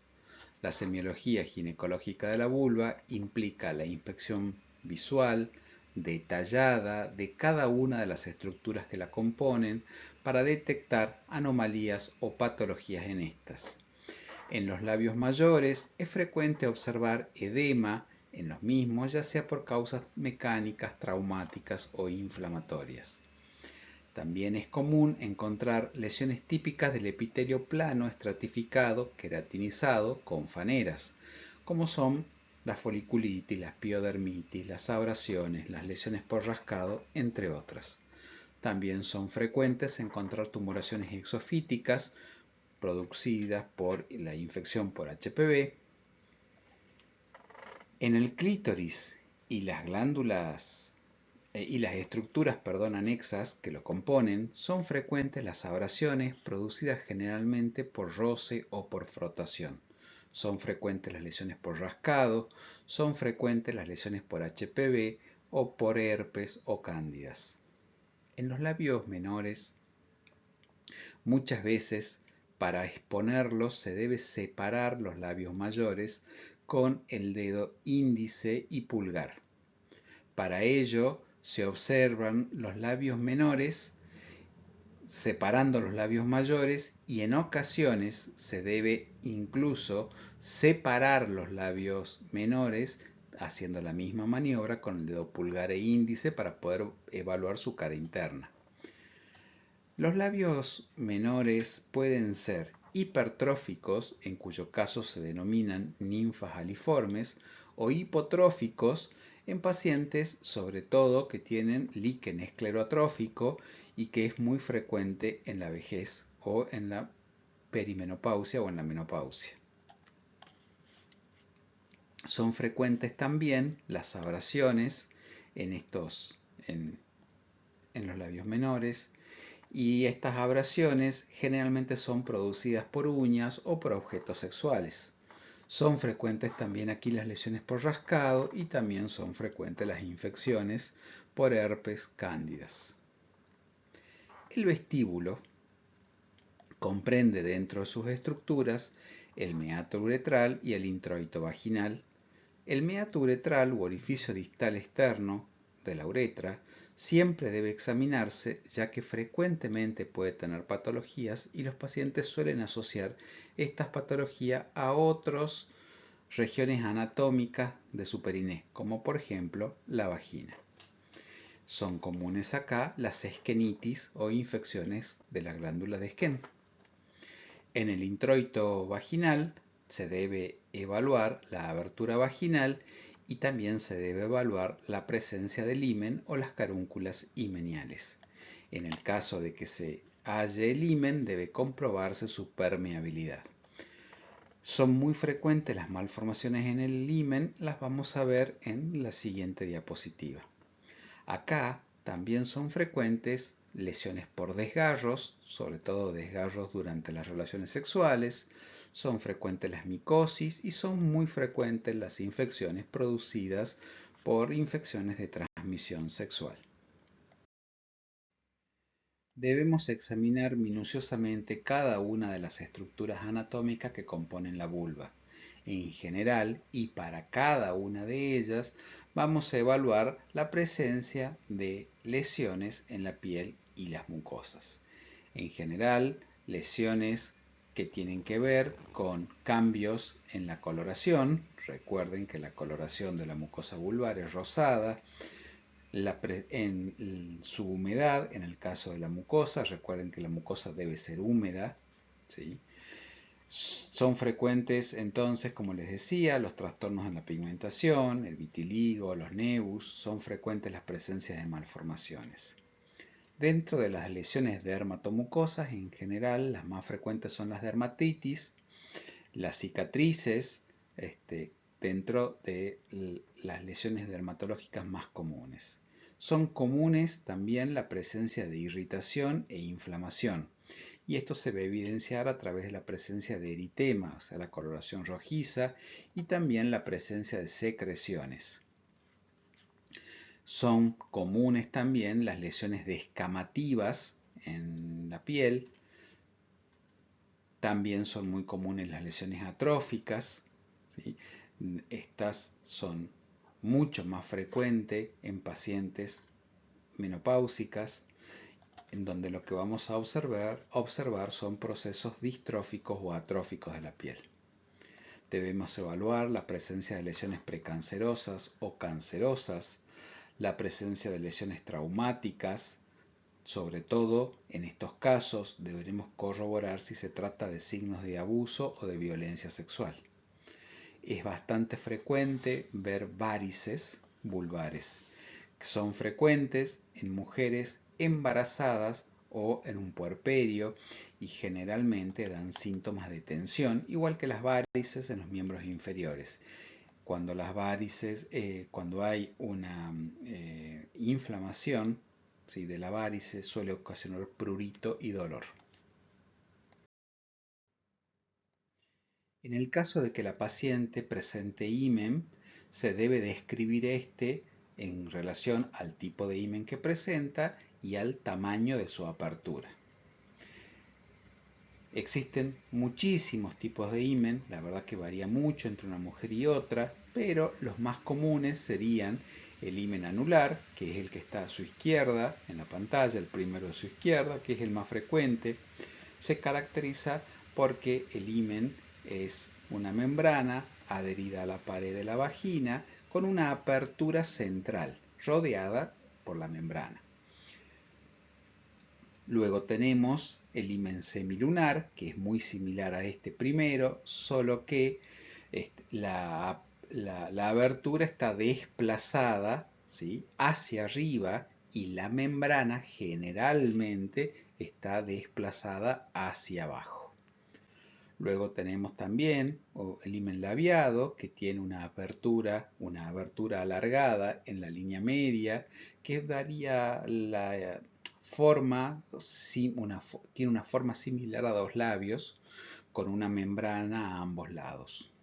A: La semiología ginecológica de la vulva implica la inspección visual detallada de cada una de las estructuras que la componen para detectar anomalías o patologías en estas. En los labios mayores es frecuente observar edema en los mismos, ya sea por causas mecánicas, traumáticas o inflamatorias. También es común encontrar lesiones típicas del epitelio plano estratificado, queratinizado, con faneras, como son la foliculitis, la piodermitis, las abrasiones, las lesiones por rascado, entre otras. También son frecuentes encontrar tumoraciones exofíticas producidas por la infección por HPV. En el clítoris y las glándulas y las estructuras, anexas que lo componen, son frecuentes las abrasiones producidas generalmente por roce o por frotación. Son frecuentes las lesiones por rascado, son frecuentes las lesiones por HPV o por herpes o cándidas. En los labios menores, muchas veces Para exponerlos se debe separar los labios mayores con el dedo índice y pulgar. Para ello se observan los labios menores separando los labios mayores y en ocasiones se debe incluso separar los labios menores haciendo la misma maniobra con el dedo pulgar e índice para poder evaluar su cara interna. Los labios menores pueden ser hipertróficos, en cuyo caso se denominan ninfas aliformes, o hipotróficos en pacientes sobre todo que tienen líquen esclerotrófico y que es muy frecuente en la vejez o en la perimenopausia o en la menopausia. Son frecuentes también las abrasiones en los labios menores, y estas abrasiones generalmente son producidas por uñas o por objetos sexuales. Son frecuentes también aquí las lesiones por rascado y también son frecuentes las infecciones por herpes cándidas. El vestíbulo comprende dentro de sus estructuras el meato uretral y el introito vaginal. El meato uretral u orificio distal externo de la uretra siempre debe examinarse, ya que frecuentemente puede tener patologías y los pacientes suelen asociar estas patologías a otras regiones anatómicas de su periné, como por ejemplo la vagina. Son comunes acá las esquenitis o infecciones de la glándula de Skene. En el introito vaginal se debe evaluar la abertura vaginal y también se debe evaluar la presencia del himen o las carúnculas himeniales. En el caso de que se halle el himen, debe comprobarse su permeabilidad. Son muy frecuentes las malformaciones en el himen, las vamos a ver en la siguiente diapositiva. Acá también son frecuentes lesiones por desgarros, sobre todo desgarros durante las relaciones sexuales. Son frecuentes las micosis y son muy frecuentes las infecciones producidas por infecciones de transmisión sexual. Debemos examinar minuciosamente cada una de las estructuras anatómicas que componen la vulva. En general, y para cada una de ellas, vamos a evaluar la presencia de lesiones en la piel y las mucosas. En general, lesiones que tienen que ver con cambios en la coloración. Recuerden que la coloración de la mucosa vulvar es rosada. En su humedad, en el caso de la mucosa, recuerden que la mucosa debe ser húmeda, ¿sí? Son frecuentes entonces, como les decía, los trastornos en la pigmentación, el vitiligo, los nevus, son frecuentes las presencias de malformaciones. Dentro de las lesiones dermatomucosas, en general, las más frecuentes son las dermatitis, las cicatrices, dentro de las lesiones dermatológicas más comunes. Son comunes también la presencia de irritación e inflamación, y esto se va a evidenciar a través de la presencia de eritema, o sea, la coloración rojiza, y también la presencia de secreciones. Son comunes también las lesiones descamativas en la piel. También son muy comunes las lesiones atróficas, ¿sí? Estas son mucho más frecuentes en pacientes menopáusicas, en donde lo que vamos a observar son procesos distróficos o atróficos de la piel. Debemos evaluar la presencia de lesiones precancerosas o cancerosas, la presencia de lesiones traumáticas. Sobre todo, en estos casos, deberemos corroborar si se trata de signos de abuso o de violencia sexual. Es bastante frecuente ver varices vulvares, que son frecuentes en mujeres embarazadas o en un puerperio y generalmente dan síntomas de tensión, igual que las varices en los miembros inferiores. Cuando las varices, cuando hay una inflamación, ¿sí?, de la varice, suele ocasionar prurito y dolor. En el caso de que la paciente presente himen, se debe describir en relación al tipo de himen que presenta y al tamaño de su apertura. Existen muchísimos tipos de himen, la verdad que varía mucho entre una mujer y otra, pero los más comunes serían el himen anular, que es el que está a su izquierda en la pantalla, el primero a su izquierda, que es el más frecuente. Se caracteriza porque el himen es una membrana adherida a la pared de la vagina con una apertura central, rodeada por la membrana. Luego tenemos el himen semilunar, que es muy similar a este primero, solo que la abertura está desplazada, ¿sí?, hacia arriba y la membrana generalmente está desplazada hacia abajo. Luego tenemos también el himen labiado, que tiene una abertura alargada en la línea media, que daría la forma, tiene una forma similar a dos labios, con una membrana a ambos lados.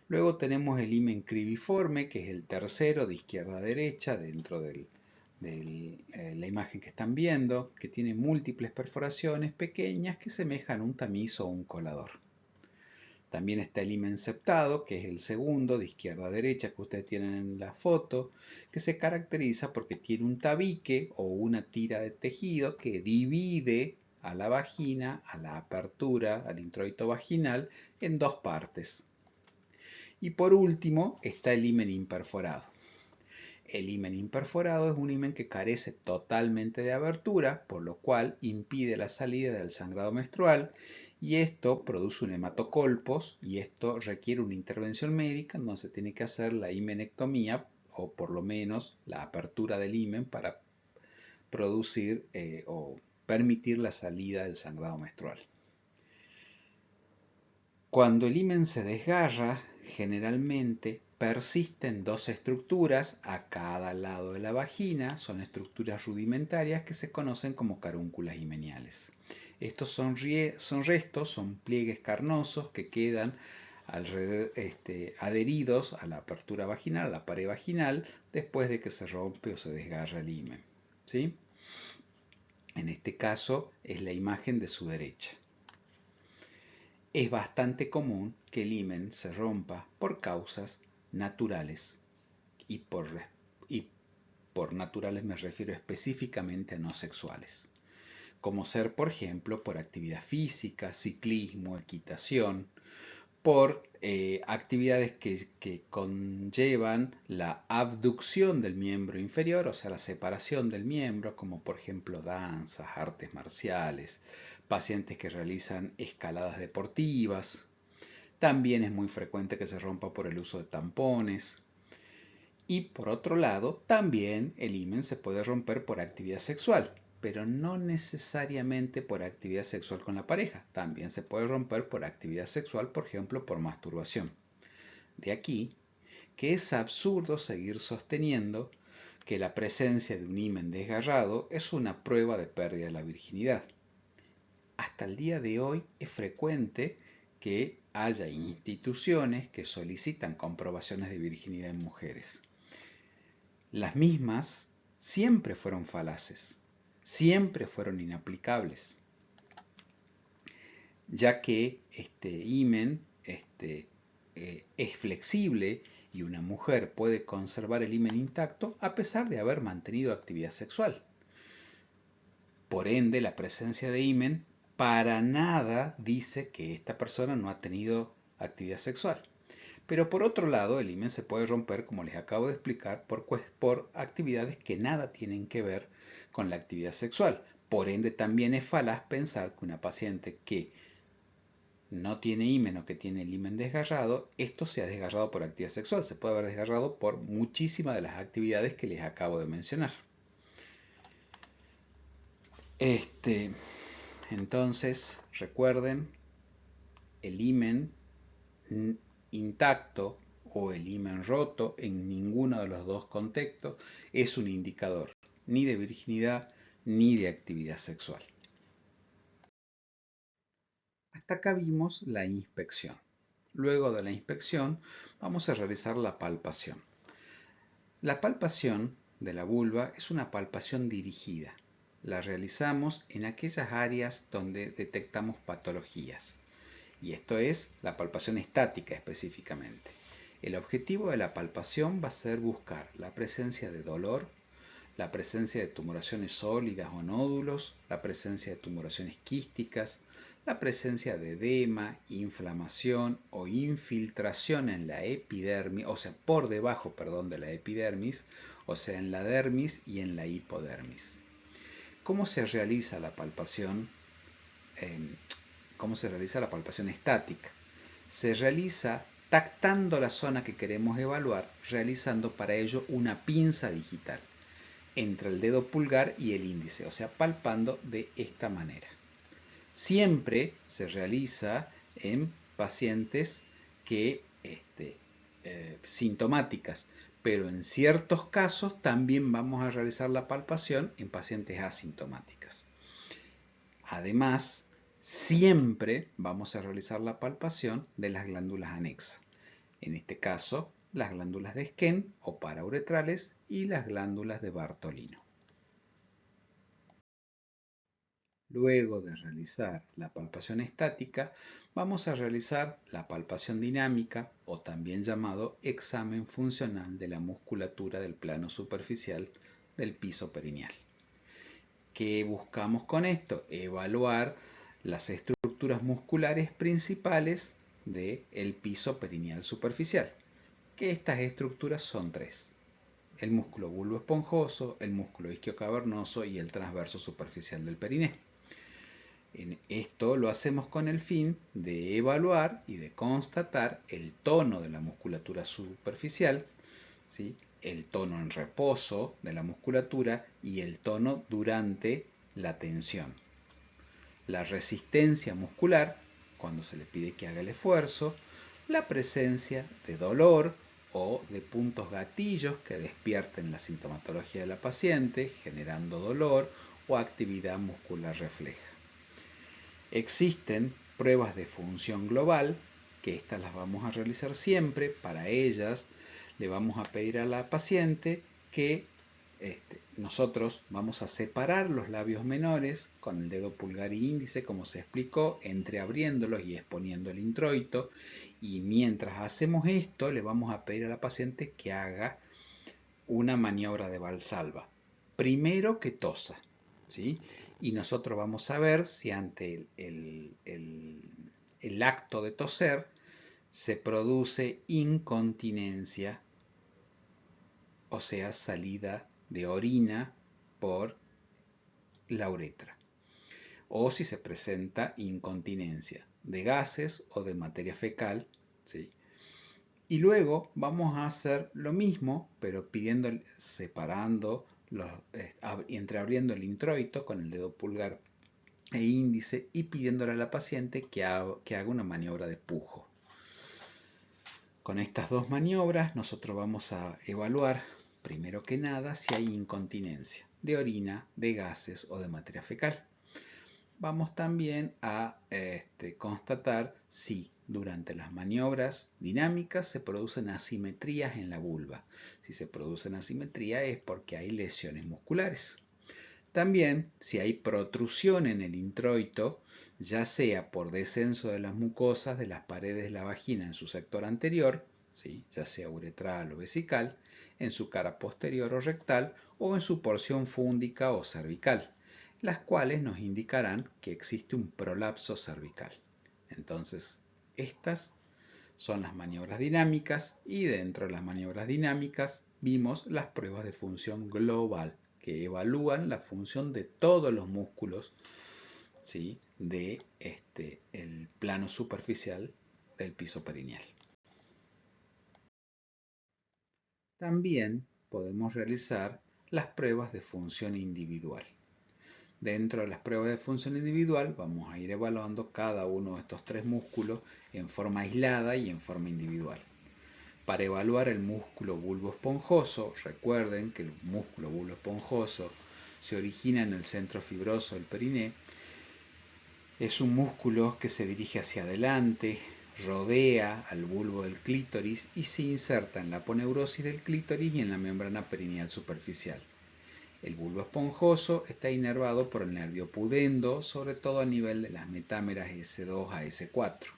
A: Luego tenemos el himen cribiforme, que es el tercero de izquierda a derecha dentro de la imagen que están viendo, que tiene múltiples perforaciones pequeñas que semejan un tamiz o un colador. También está el himen septado, que es el segundo de izquierda a derecha que ustedes tienen en la foto, que se caracteriza porque tiene un tabique o una tira de tejido que divide a la vagina, a la apertura, al introito vaginal, en dos partes. Y por último está el himen imperforado. El himen imperforado es un himen que carece totalmente de abertura, por lo cual impide la salida del sangrado menstrual, y esto produce un hematocolpos, y esto requiere una intervención médica donde se tiene que hacer la himenectomía, o por lo menos la apertura del himen para producir o permitir la salida del sangrado menstrual. Cuando el himen se desgarra, generalmente persisten dos estructuras a cada lado de la vagina, son estructuras rudimentarias que se conocen como carúnculas himeniales. Estos son restos, son pliegues carnosos que quedan adheridos a la apertura vaginal, a la pared vaginal, después de que se rompe o se desgarra el himen, ¿sí? En este caso es la imagen de su derecha. Es bastante común que el himen se rompa por causas naturales y por naturales me refiero específicamente a no sexuales, como ser por ejemplo por actividad física, ciclismo, equitación, por actividades que conllevan la abducción del miembro inferior, o sea, la separación del miembro, como por ejemplo danzas, artes marciales, pacientes que realizan escaladas deportivas. También es muy frecuente que se rompa por el uso de tampones. Y por otro lado, también el himen se puede romper por actividad sexual, pero no necesariamente por actividad sexual con la pareja. También se puede romper por actividad sexual, por ejemplo, por masturbación. De aquí que es absurdo seguir sosteniendo que la presencia de un himen desgarrado es una prueba de pérdida de la virginidad. Hasta el día de hoy es frecuente que haya instituciones que solicitan comprobaciones de virginidad en mujeres. Las mismas siempre fueron falaces, siempre fueron inaplicables, ya que este himen es flexible y una mujer puede conservar el himen intacto a pesar de haber mantenido actividad sexual. Por ende, la presencia de himen para nada dice que esta persona no ha tenido actividad sexual. Pero por otro lado, el himen se puede romper, como les acabo de explicar, por actividades que nada tienen que ver con la actividad sexual. Por ende, también es falaz pensar que una paciente que no tiene himen o que tiene el himen desgarrado, esto se ha desgarrado por actividad sexual. Se puede haber desgarrado por muchísimas de las actividades que les acabo de mencionar. Entonces, recuerden, el himen intacto o el himen roto en ninguno de los dos contextos es un indicador ni de virginidad ni de actividad sexual. Hasta acá vimos la inspección. Luego de la inspección vamos a realizar la palpación. La palpación de la vulva es una palpación dirigida. la realizamos en aquellas áreas donde detectamos patologías. Y esto es la palpación estática específicamente. El objetivo de la palpación va a ser buscar la presencia de dolor, la presencia de tumoraciones sólidas o nódulos, la presencia de tumoraciones quísticas, la presencia de edema, inflamación o infiltración en la epidermis, o sea, por debajo, de la epidermis, o sea, en la dermis y en la hipodermis. ¿Cómo se realiza la palpación? ¿Cómo se realiza la palpación estática? Se realiza tactando la zona que queremos evaluar, realizando para ello una pinza digital entre el dedo pulgar y el índice, o sea, palpando de esta manera. Siempre se realiza en pacientes que sintomáticas, pero en ciertos casos también vamos a realizar la palpación en pacientes asintomáticas. Además, siempre vamos a realizar la palpación de las glándulas anexas. En este caso, las glándulas de Skene o parauretrales y las glándulas de Bartolino. Luego de realizar la palpación estática, vamos a realizar la palpación dinámica o también llamado examen funcional de la musculatura del plano superficial del piso perineal. ¿Qué buscamos con esto? Evaluar las estructuras musculares principales del piso perineal superficial, que estas estructuras son tres: el músculo bulbo esponjoso, el músculo isquiocavernoso y el transverso superficial del periné. Esto lo hacemos con el fin de evaluar y de constatar el tono de la musculatura superficial, ¿sí?, el tono en reposo de la musculatura y el tono durante la tensión. La resistencia muscular, cuando se le pide que haga el esfuerzo, la presencia de dolor o de puntos gatillos que despierten la sintomatología de la paciente, generando dolor o actividad muscular refleja. Existen pruebas de función global, que estas las vamos a realizar siempre. Para ellas le vamos a pedir a la paciente que nosotros vamos a separar los labios menores con el dedo pulgar y índice, como se explicó, entreabriéndolos y exponiendo el introito. Y mientras hacemos esto, le vamos a pedir a la paciente que haga una maniobra de Valsalva. Primero que tosa, ¿sí? Y nosotros vamos a ver si ante el acto de toser se produce incontinencia, o sea, salida de orina por la uretra, o si se presenta incontinencia de gases o de materia fecal, ¿sí? Y luego vamos a hacer lo mismo, pero separando, entreabriendo el introito con el dedo pulgar e índice y pidiéndole a la paciente que haga una maniobra de pujo. Con estas dos maniobras nosotros vamos a evaluar, primero que nada, si hay incontinencia de orina, de gases o de materia fecal. Vamos también a constatar si durante las maniobras dinámicas se producen asimetrías en la vulva. Si se producen asimetrías es porque hay lesiones musculares. También si hay protrusión en el introito, ya sea por descenso de las mucosas de las paredes de la vagina en su sector anterior, ¿sí?, ya sea uretral o vesical, en su cara posterior o rectal, o en su porción fúndica o cervical, las cuales nos indicarán que existe un prolapso cervical. Entonces, estas son las maniobras dinámicas, y dentro de las maniobras dinámicas vimos las pruebas de función global, que evalúan la función de todos los músculos, ¿sí?, de el plano superficial del piso perineal. También podemos realizar las pruebas de función individual. Dentro de las pruebas de función individual vamos a ir evaluando cada uno de estos tres músculos en forma aislada y en forma individual. Para evaluar el músculo bulbo esponjoso, recuerden que el músculo bulbo esponjoso se origina en el centro fibroso del periné. Es un músculo que se dirige hacia adelante, rodea al bulbo del clítoris y se inserta en la aponeurosis del clítoris y en la membrana perineal superficial. El bulbo esponjoso está inervado por el nervio pudendo, sobre todo a nivel de las metámeras S2 a S4.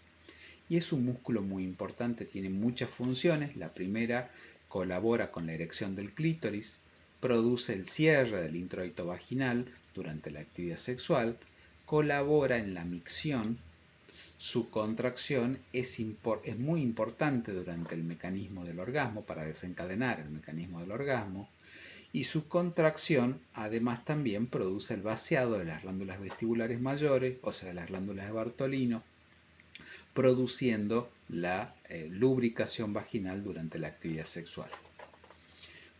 A: Y es un músculo muy importante, tiene muchas funciones. La primera, colabora con la erección del clítoris, produce el cierre del introito vaginal durante la actividad sexual, colabora en la micción. Su contracción es muy importante durante el mecanismo del orgasmo, para desencadenar el mecanismo del orgasmo. Y su contracción además también produce el vaciado de las glándulas vestibulares mayores, o sea, de las glándulas de Bartolino, produciendo la lubricación vaginal durante la actividad sexual.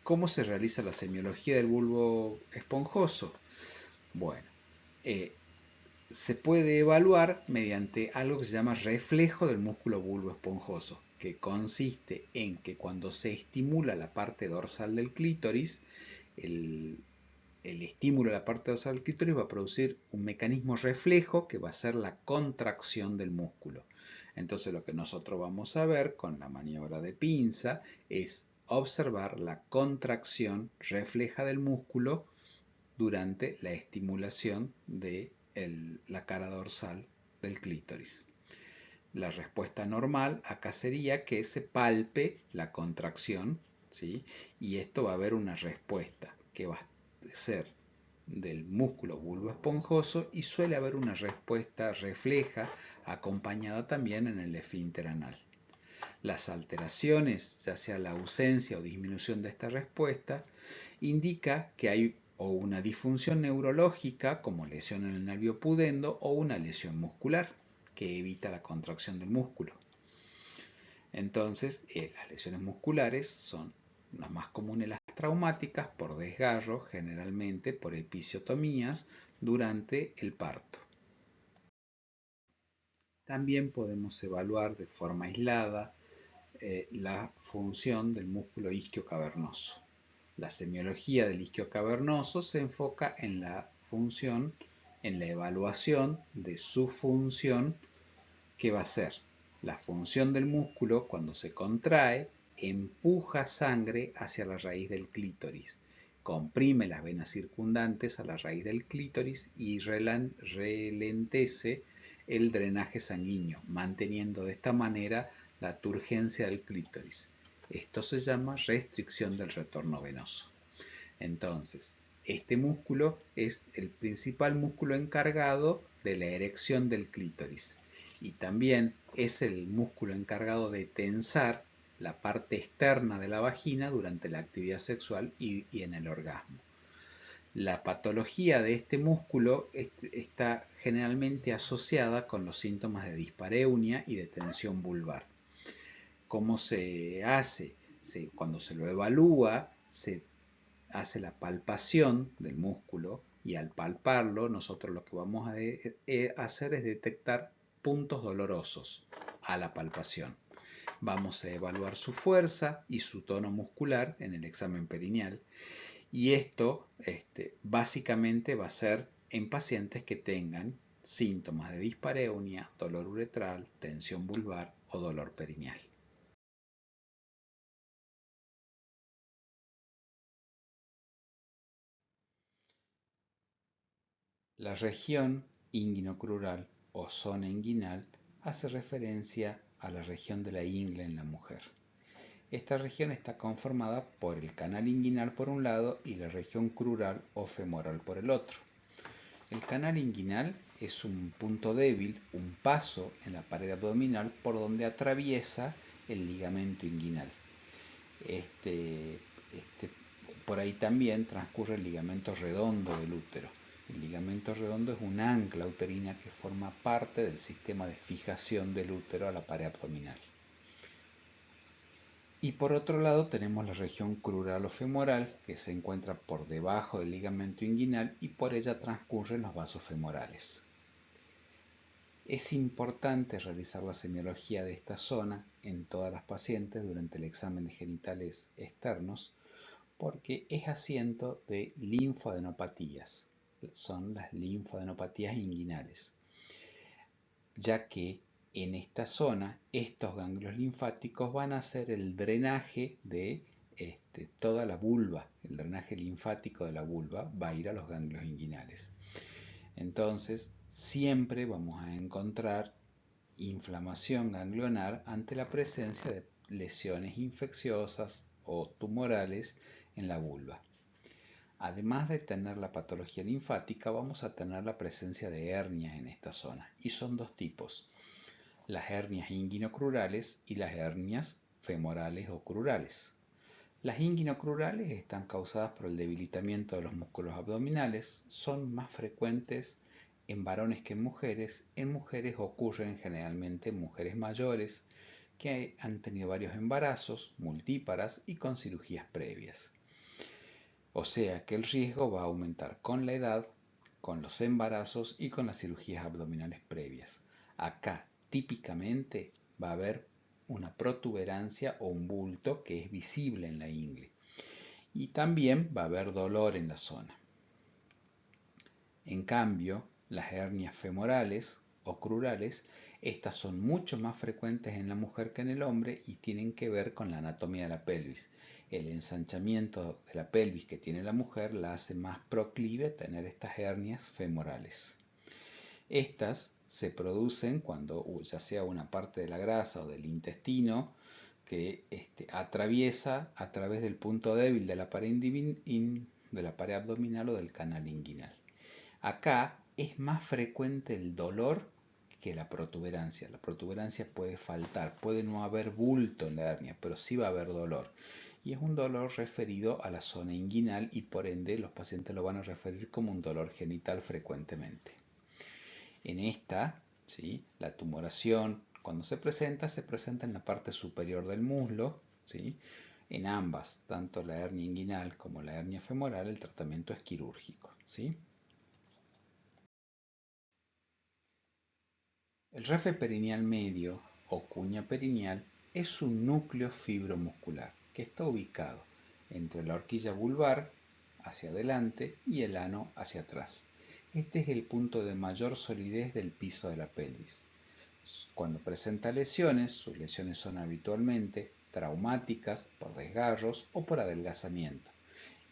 A: ¿Cómo se realiza la semiología del bulbo esponjoso? Bueno, se puede evaluar mediante algo que se llama reflejo del músculo bulbo esponjoso, que consiste en que cuando se estimula la parte dorsal del clítoris, el estímulo de la parte dorsal del clítoris va a producir un mecanismo reflejo que va a ser la contracción del músculo. Entonces lo que nosotros vamos a ver con la maniobra de pinza es observar la contracción refleja del músculo durante la estimulación de la cara dorsal del clítoris. La respuesta normal acá sería que se palpe la contracción, ¿sí? Y esto va a haber una respuesta que va a ser del músculo bulbo esponjoso, y suele haber una respuesta refleja acompañada también en el esfínter anal. Las alteraciones, ya sea la ausencia o disminución de esta respuesta, indica que hay o una disfunción neurológica, como lesión en el nervio pudendo, o una lesión muscular que evita la contracción del músculo. Entonces, las lesiones musculares son las más comunes, las traumáticas, por desgarro, generalmente por episiotomías durante el parto. También podemos evaluar de forma aislada la función del músculo isquiocavernoso. La semiología del isquiocavernoso se enfoca en la función, en la evaluación de su función, que va a ser la función del músculo cuando se contrae, empuja sangre hacia la raíz del clítoris, comprime las venas circundantes a la raíz del clítoris y ralentece el drenaje sanguíneo, manteniendo de esta manera la turgencia del clítoris. Esto se llama restricción del retorno venoso. Entonces, este músculo es el principal músculo encargado de la erección del clítoris, y también es el músculo encargado de tensar la parte externa de la vagina durante la actividad sexual y en el orgasmo. La patología de este músculo está generalmente asociada con los síntomas de dispareunia y de tensión vulvar. ¿Cómo se hace? Cuando se lo evalúa, se hace la palpación del músculo, y al palparlo nosotros lo que vamos a hacer es detectar puntos dolorosos a la palpación. Vamos a evaluar su fuerza y su tono muscular en el examen perineal, y esto básicamente va a ser en pacientes que tengan síntomas de dispareunia, dolor uretral, tensión vulvar o dolor perineal. La región inguinocrural o zona inguinal hace referencia a la región de la ingle en la mujer. Esta región está conformada por el canal inguinal por un lado y la región crural o femoral por el otro. El canal inguinal es un punto débil, un paso en la pared abdominal por donde atraviesa el ligamento inguinal. Por ahí también transcurre el ligamento redondo del útero. El ligamento redondo es un ancla uterina que forma parte del sistema de fijación del útero a la pared abdominal. Y por otro lado tenemos la región crural o femoral, que se encuentra por debajo del ligamento inguinal y por ella transcurren los vasos femorales. Es importante realizar la semiología de esta zona en todas las pacientes durante el examen de genitales externos, porque es asiento de linfadenopatías. Son las linfadenopatías inguinales, ya que en esta zona estos ganglios linfáticos van a hacer el drenaje de toda la vulva, el drenaje linfático de la vulva va a ir a los ganglios inguinales. Entonces, siempre vamos a encontrar inflamación ganglionar ante la presencia de lesiones infecciosas o tumorales en la vulva. Además de tener la patología linfática, vamos a tener la presencia de hernias en esta zona. Y son dos tipos: las hernias inguinocrurales y las hernias femorales o crurales. Las inguinocrurales están causadas por el debilitamiento de los músculos abdominales, son más frecuentes en varones que en mujeres. En mujeres ocurren generalmente en mujeres mayores que han tenido varios embarazos, multíparas y con cirugías previas. O sea que el riesgo va a aumentar con la edad, con los embarazos y con las cirugías abdominales previas. Acá típicamente va a haber una protuberancia o un bulto que es visible en la ingle. Y también va a haber dolor en la zona. En cambio, las hernias femorales o crurales, estas son mucho más frecuentes en la mujer que en el hombre y tienen que ver con la anatomía de la pelvis. El ensanchamiento de la pelvis que tiene la mujer la hace más proclive a tener estas hernias femorales. Estas se producen cuando ya sea una parte de la grasa o del intestino que atraviesa a través del punto débil de la pared abdominal o del canal inguinal. Acá es más frecuente el dolor que la protuberancia. La protuberancia puede faltar, puede no haber bulto en la hernia, pero sí va a haber dolor. Y es un dolor referido a la zona inguinal y por ende los pacientes lo van a referir como un dolor genital frecuentemente. En esta, ¿sí?, la tumoración, cuando se presenta en la parte superior del muslo, ¿sí? En ambas, tanto la hernia inguinal como la hernia femoral, el tratamiento es quirúrgico, ¿sí? El rafe perineal medio o cuña perineal es un núcleo fibromuscular que está ubicado entre la horquilla vulvar hacia adelante y el ano hacia atrás. Este es el punto de mayor solidez del piso de la pelvis. Cuando presenta lesiones, sus lesiones son habitualmente traumáticas por desgarros o por adelgazamiento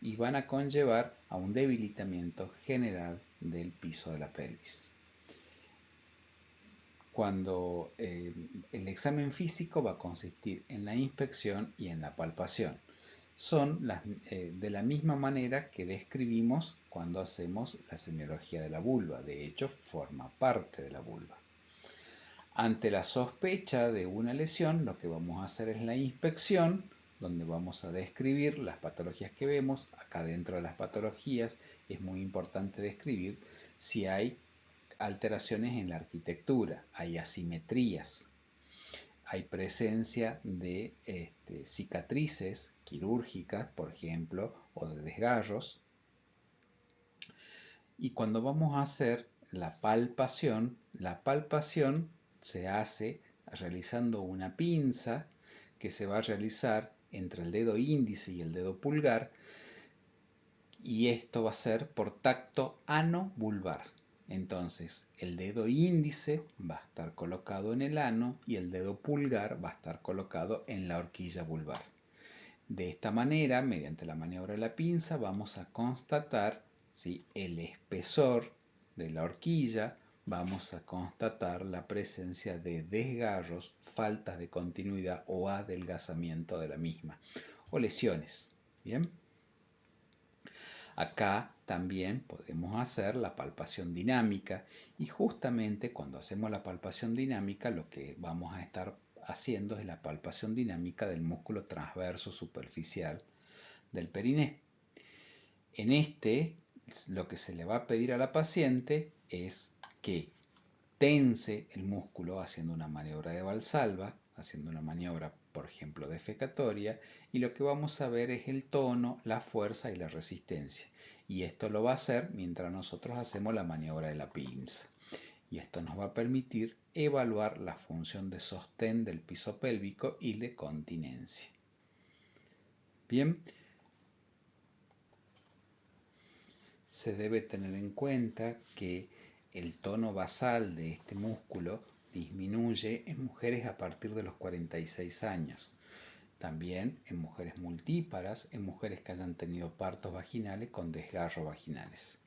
A: y van a conllevar a un debilitamiento general del piso de la pelvis. Cuando el examen físico va a consistir en la inspección y en la palpación. Son de la misma manera que describimos cuando hacemos la semiología de la vulva. De hecho, forma parte de la vulva. Ante la sospecha de una lesión, lo que vamos a hacer es la inspección, donde vamos a describir las patologías que vemos. Acá dentro de las patologías es muy importante describir si hay alteraciones en la arquitectura, hay asimetrías, hay presencia de cicatrices quirúrgicas, por ejemplo, o de desgarros. Y cuando vamos a hacer la palpación se hace realizando una pinza que se va a realizar entre el dedo índice y el dedo pulgar, y esto va a ser por tacto ano-vulvar. Entonces, el dedo índice va a estar colocado en el ano y el dedo pulgar va a estar colocado en la horquilla vulvar. De esta manera, mediante la maniobra de la pinza, vamos a constatar, ¿sí?, el espesor de la horquilla, vamos a constatar la presencia de desgarros, faltas de continuidad o adelgazamiento de la misma, o lesiones. ¿Bien? Acá también podemos hacer la palpación dinámica y justamente cuando hacemos la palpación dinámica lo que vamos a estar haciendo es la palpación dinámica del músculo transverso superficial del periné. En lo que se le va a pedir a la paciente es que tense el músculo haciendo una maniobra de Valsalva, haciendo una maniobra, por ejemplo, defecatoria, y lo que vamos a ver es el tono, la fuerza y la resistencia. Y esto lo va a hacer mientras nosotros hacemos la maniobra de la pinza. Y esto nos va a permitir evaluar la función de sostén del piso pélvico y de continencia. Bien, se debe tener en cuenta que el tono basal de este músculo disminuye en mujeres a partir de los 46 años. También en mujeres multíparas, en mujeres que hayan tenido partos vaginales con desgarros vaginales.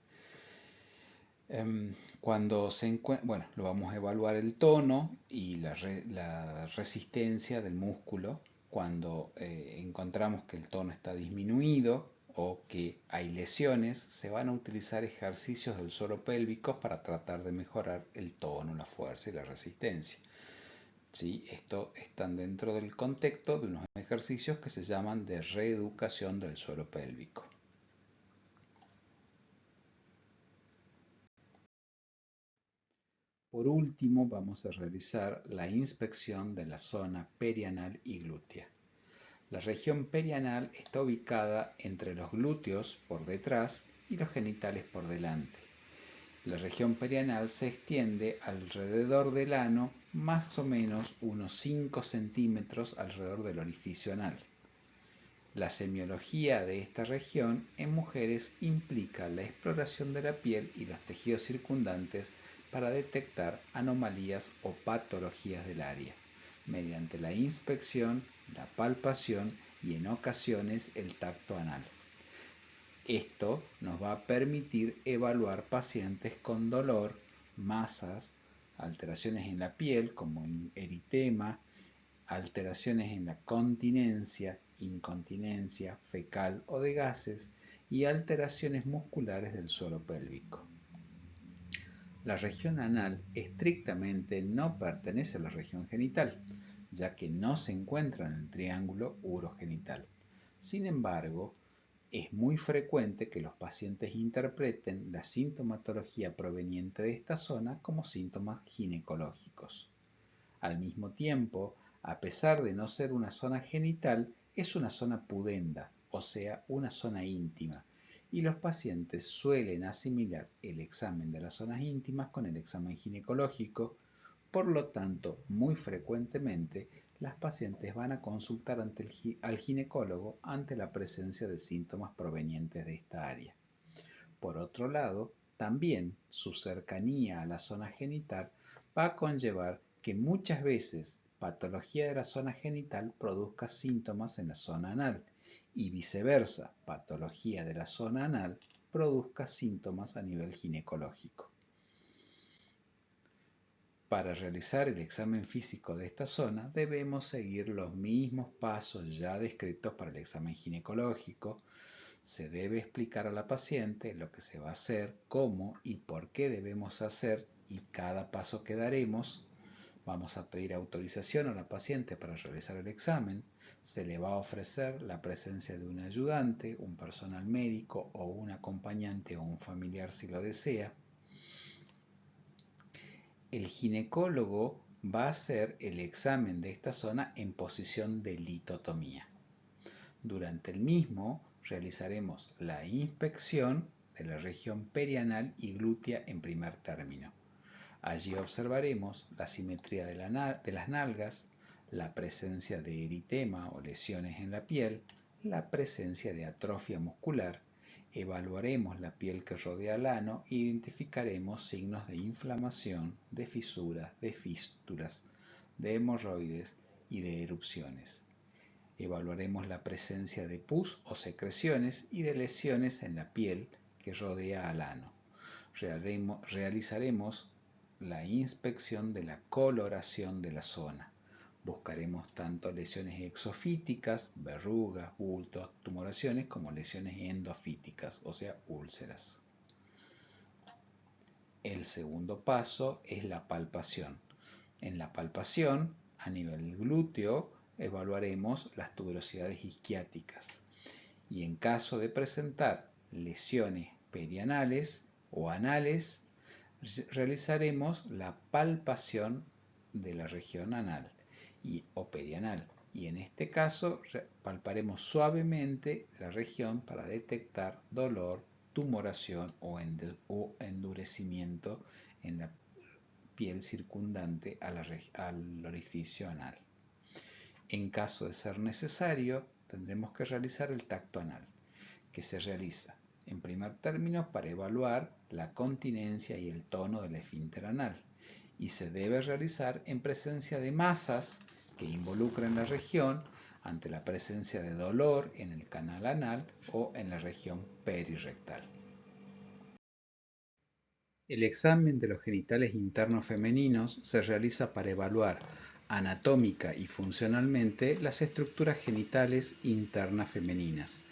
A: Cuando se encuentra, bueno, lo vamos a evaluar el tono y la resistencia del músculo. Cuando encontramos que el tono está disminuido o que hay lesiones, se van a utilizar ejercicios del suelo pélvico para tratar de mejorar el tono, la fuerza y la resistencia. ¿Sí? Esto están dentro del contexto de unos ejercicios que se llaman de reeducación del suelo pélvico. Por último, vamos a realizar la inspección de la zona perianal y glútea. La región perianal está ubicada entre los glúteos por detrás y los genitales por delante. La región perianal se extiende alrededor del ano, más o menos unos 5 centímetros alrededor del orificio anal. La semiología de esta región en mujeres implica la exploración de la piel y los tejidos circundantes para detectar anomalías o patologías del área, mediante la inspección, la palpación y en ocasiones el tacto anal. Esto nos va a permitir evaluar pacientes con dolor, masas, alteraciones en la piel como eritema, alteraciones en la continencia, incontinencia fecal o de gases y alteraciones musculares del suelo pélvico. La región anal estrictamente no pertenece a la región genital, ya que no se encuentra en el triángulo urogenital. Sin embargo, es muy frecuente que los pacientes interpreten la sintomatología proveniente de esta zona como síntomas ginecológicos. Al mismo tiempo, a pesar de no ser una zona genital, es una zona pudenda, o sea, una zona íntima, y los pacientes suelen asimilar el examen de las zonas íntimas con el examen ginecológico. Por lo tanto, muy frecuentemente las pacientes van a consultar al ginecólogo ante la presencia de síntomas provenientes de esta área. Por otro lado, también su cercanía a la zona genital va a conllevar que muchas veces patología de la zona genital produzca síntomas en la zona anal y viceversa, patología de la zona anal produzca síntomas a nivel ginecológico. Para realizar el examen físico de esta zona debemos seguir los mismos pasos ya descritos para el examen ginecológico. Se debe explicar a la paciente lo que se va a hacer, cómo y por qué debemos hacer y cada paso que daremos. Vamos a pedir autorización a la paciente para realizar el examen. Se le va a ofrecer la presencia de un ayudante, un personal médico o un acompañante o un familiar si lo desea. El ginecólogo va a hacer el examen de esta zona en posición de litotomía. Durante el mismo realizaremos la inspección de la región perianal y glútea en primer término. Allí observaremos la simetría de las nalgas, la presencia de eritema o lesiones en la piel, la presencia de atrofia muscular. Evaluaremos la piel que rodea el ano e identificaremos signos de inflamación, de fisuras, de fístulas, de hemorroides y de erupciones. Evaluaremos la presencia de pus o secreciones y de lesiones en la piel que rodea al ano. Realizaremos la inspección de la coloración de la zona. Buscaremos tanto lesiones exofíticas, verrugas, bultos, tumoraciones, como lesiones endofíticas, o sea, úlceras. El segundo paso es la palpación. En la palpación, a nivel glúteo, evaluaremos las tuberosidades isquiáticas. Y en caso de presentar lesiones perianales o anales, realizaremos la palpación de la región anal o perianal. Y en este caso palparemos suavemente la región para detectar dolor, tumoración o endurecimiento en la piel circundante al orificio anal. En caso de ser necesario, tendremos que realizar el tacto anal, que se realiza en primer término para evaluar la continencia y el tono del esfínter anal, y se debe realizar en presencia de masas que involucran la región, ante la presencia de dolor en el canal anal o en la región perirectal. El examen de los genitales internos femeninos se realiza para evaluar anatómica y funcionalmente las estructuras genitales internas femeninas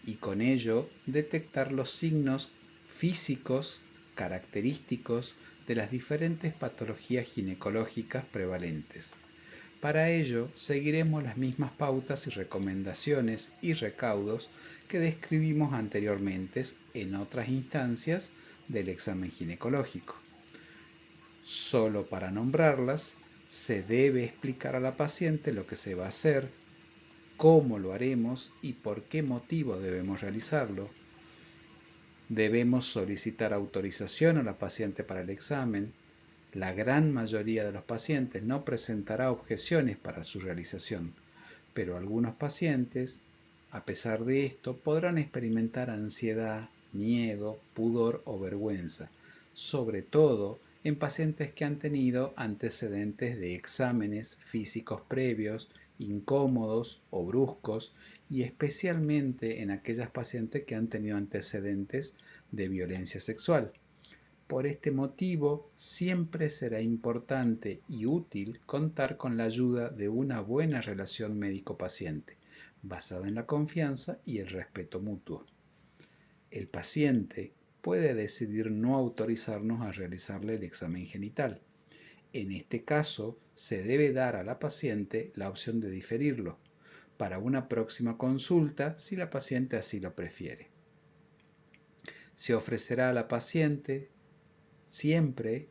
A: y con ello detectar los signos físicos característicos de las diferentes patologías ginecológicas prevalentes. Para ello, seguiremos las mismas pautas y recomendaciones y recaudos que describimos anteriormente en otras instancias del examen ginecológico. Solo para nombrarlas, se debe explicar a la paciente lo que se va a hacer, cómo lo haremos y por qué motivo debemos realizarlo. Debemos solicitar autorización a la paciente para el examen. La gran mayoría de los pacientes no presentará objeciones para su realización, pero algunos pacientes, a pesar de esto, podrán experimentar ansiedad, miedo, pudor o vergüenza, sobre todo en pacientes que han tenido antecedentes de exámenes físicos previos, incómodos o bruscos, y especialmente en aquellas pacientes que han tenido antecedentes de violencia sexual. Por este motivo, siempre será importante y útil contar con la ayuda de una buena relación médico-paciente, basada en la confianza y el respeto mutuo. El paciente puede decidir no autorizarnos a realizarle el examen genital. En este caso, se debe dar a la paciente la opción de diferirlo para una próxima consulta si la paciente así lo prefiere. Se ofrecerá a la paciente siempre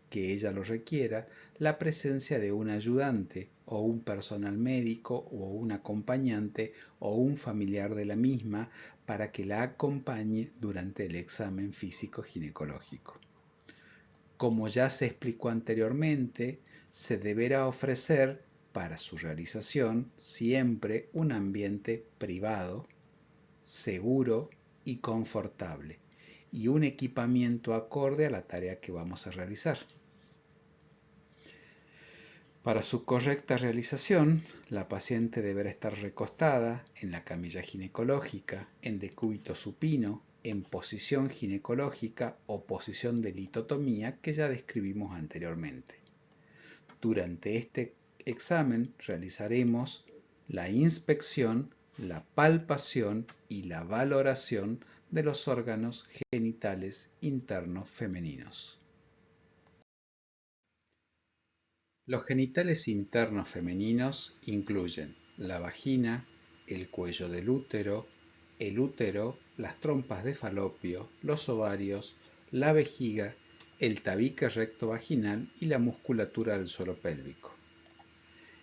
A: que ella lo requiera, la presencia de un ayudante o un personal médico o un acompañante o un familiar de la misma para que la acompañe durante el examen físico ginecológico. Como ya se explicó anteriormente, se deberá ofrecer para su realización siempre un ambiente privado, seguro y confortable, y un equipamiento acorde a la tarea que vamos a realizar. Para su correcta realización, la paciente deberá estar recostada en la camilla ginecológica, en decúbito supino, en posición ginecológica o posición de litotomía que ya describimos anteriormente. Durante este examen realizaremos la inspección, la palpación y la valoración de los órganos genitales internos femeninos. Los genitales internos femeninos incluyen la vagina, el cuello del útero, las trompas de falopio, los ovarios, la vejiga, el tabique recto vaginal y la musculatura del suelo pélvico.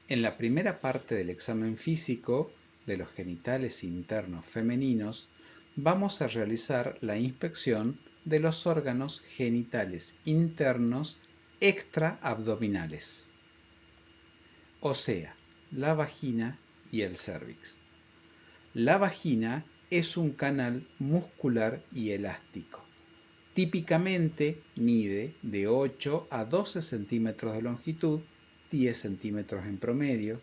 A: En la primera parte del examen físico de los genitales internos femeninos, vamos a realizar la inspección de los órganos genitales internos extraabdominales, o sea, la vagina y el cérvix. La vagina es un canal muscular y elástico. Típicamente mide de 8 a 12 centímetros de longitud, 10 centímetros en promedio.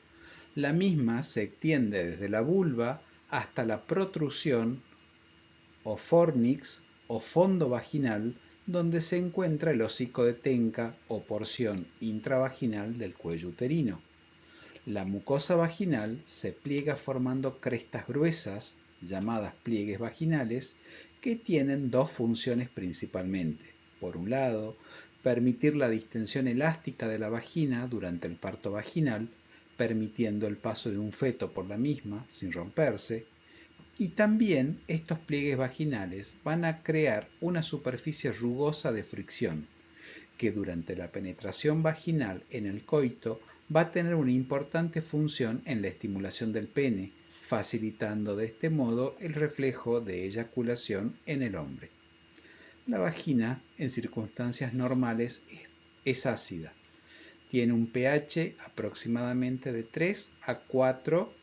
A: La misma se extiende desde la vulva hasta la protrusión o fornix o fondo vaginal, donde se encuentra el hocico de Tenca o porción intravaginal del cuello uterino. La mucosa vaginal se pliega formando crestas gruesas, llamadas pliegues vaginales, que tienen dos funciones principalmente. Por un lado, permitir la distensión elástica de la vagina durante el parto vaginal, permitiendo el paso de un feto por la misma sin romperse. Y también estos pliegues vaginales van a crear una superficie rugosa de fricción, que durante la penetración vaginal en el coito va a tener una importante función en la estimulación del pene, facilitando de este modo el reflejo de eyaculación en el hombre. La vagina, en circunstancias normales, es ácida. Tiene un pH aproximadamente de 3 a 4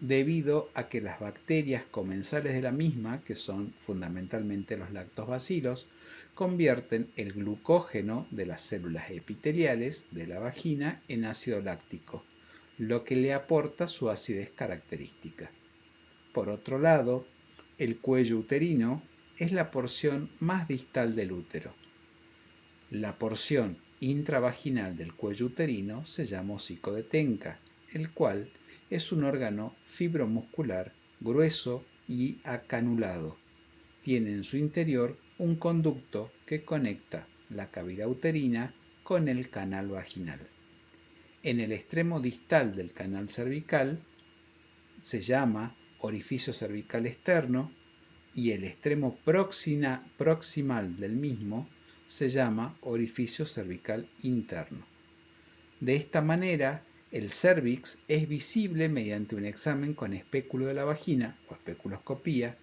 A: debido a que las bacterias comensales de la misma, que son fundamentalmente los lactobacilos, convierten el glucógeno de las células epiteliales de la vagina en ácido láctico, lo que le aporta su acidez característica. Por otro lado, el cuello uterino es la porción más distal del útero. La porción intravaginal del cuello uterino se llama hocico de Tenca, el cual es un órgano fibromuscular grueso y acanulado. Tiene en su interior un conducto que conecta la cavidad uterina con el canal vaginal. En el extremo distal del canal cervical se llama orificio cervical externo y el extremo proximal del mismo se llama orificio cervical interno. De esta manera, el cérvix es visible mediante un examen con espéculo de la vagina o especuloscopía,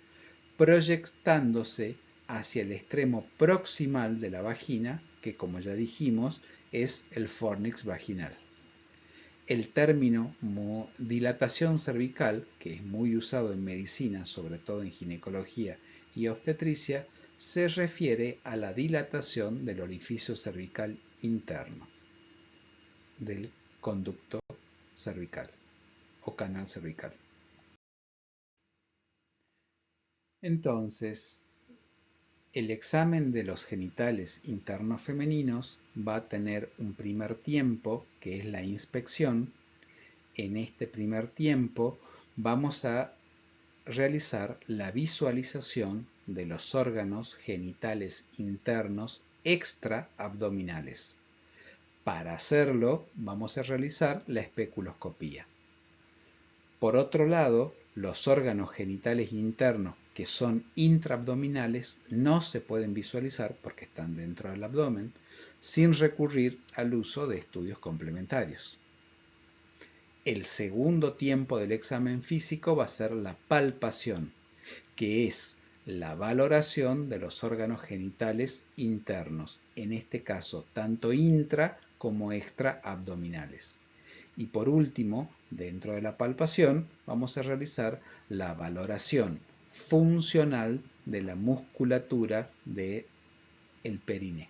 A: proyectándose hacia el extremo proximal de la vagina, que como ya dijimos es el fornix vaginal. El término dilatación cervical, que es muy usado en medicina, sobre todo en ginecología y obstetricia, se refiere a la dilatación del orificio cervical interno, del conducto cervical o canal cervical. Entonces, el examen de los genitales internos femeninos va a tener un primer tiempo, que es la inspección. En este primer tiempo vamos a realizar la visualización de los órganos genitales internos extraabdominales. Para hacerlo vamos a realizar la especuloscopía. Por otro lado, los órganos genitales internos que son intraabdominales no se pueden visualizar porque están dentro del abdomen sin recurrir al uso de estudios complementarios. El segundo tiempo del examen físico va a ser la palpación, que es la valoración de los órganos genitales internos, en este caso tanto intra como extraabdominales. Y por último, dentro de la palpación, vamos a realizar la valoración funcional de la musculatura del perine.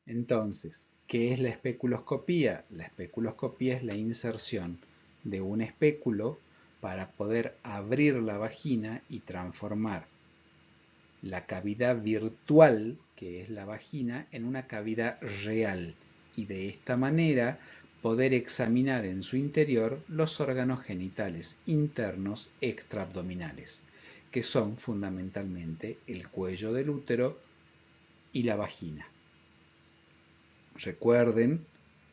A: Entonces, ¿qué es la especuloscopía? La especuloscopía es la inserción de un espéculo para poder abrir la vagina y transformar la cavidad virtual, que es la vagina, en una cavidad real y de esta manera poder examinar en su interior los órganos genitales internos extraabdominales, que son fundamentalmente el cuello del útero y la vagina. Recuerden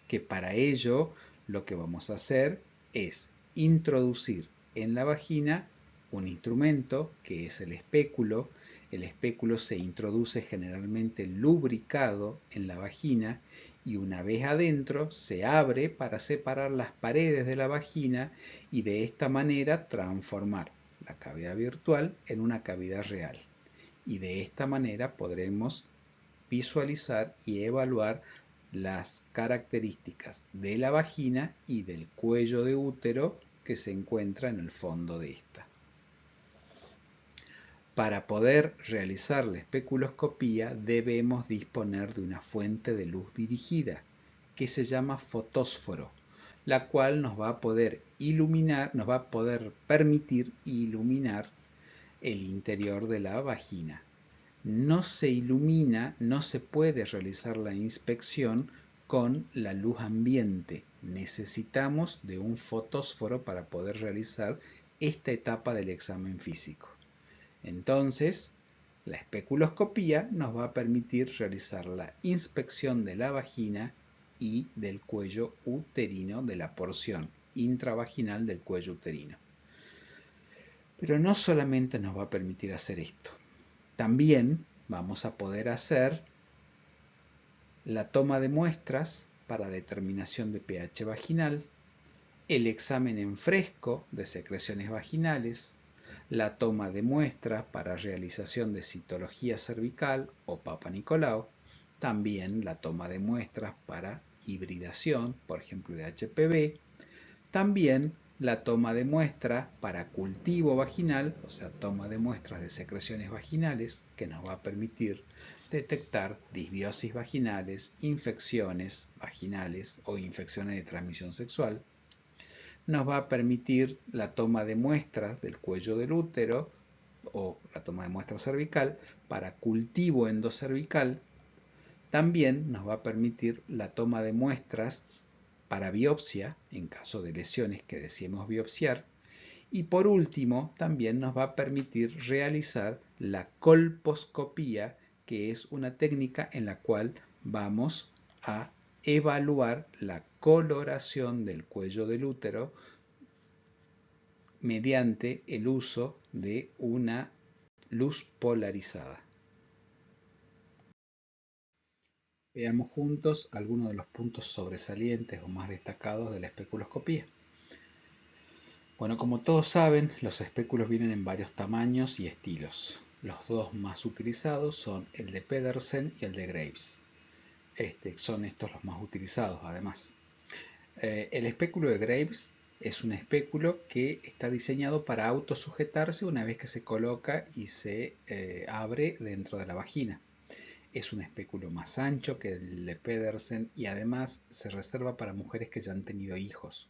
A: que para ello lo que vamos a hacer es introducir en la vagina un instrumento que es el espéculo. El espéculo se introduce generalmente lubricado en la vagina y una vez adentro se abre para separar las paredes de la vagina y de esta manera transformar la cavidad virtual en una cavidad real. Y de esta manera podremos visualizar y evaluar las características de la vagina y del cuello de útero que se encuentra en el fondo de esta. Para poder realizar la especuloscopía debemos disponer de una fuente de luz dirigida que se llama fotósforo, la cual nos va a poder iluminar, nos va a poder permitir iluminar el interior de la vagina. No se ilumina, no se puede realizar la inspección con la luz ambiente. Necesitamos de un fotósforo para poder realizar esta etapa del examen físico. Entonces, la especuloscopía nos va a permitir realizar la inspección de la vagina y del cuello uterino, de la porción intravaginal del cuello uterino. Pero no solamente nos va a permitir hacer esto. También vamos a poder hacer la toma de muestras para determinación de pH vaginal, el examen en fresco de secreciones vaginales, la toma de muestras para realización de citología cervical o Papa Nicolau, también la toma de muestras para hibridación, por ejemplo de HPV, también la toma de muestras para cultivo vaginal, o sea, toma de muestras de secreciones vaginales, que nos va a permitir detectar disbiosis vaginales, infecciones vaginales o infecciones de transmisión sexual. Nos va a permitir la toma de muestras del cuello del útero o la toma de muestra cervical para cultivo endocervical. También nos va a permitir la toma de muestras para biopsia en caso de lesiones que deseemos biopsiar. Y por último, también nos va a permitir realizar la colposcopía, que es una técnica en la cual vamos a evaluar la coloración del cuello del útero mediante el uso de una luz polarizada. Veamos juntos algunos de los puntos sobresalientes o más destacados de la especuloscopía. Bueno, como todos saben, los espéculos vienen en varios tamaños y estilos. Los dos más utilizados son el de Pedersen y el de Graves. Son estos los más utilizados, además. El espéculo de Graves es un espéculo que está diseñado para autosujetarse una vez que se coloca y se abre dentro de la vagina. Es un espéculo más ancho que el de Pedersen y además se reserva para mujeres que ya han tenido hijos.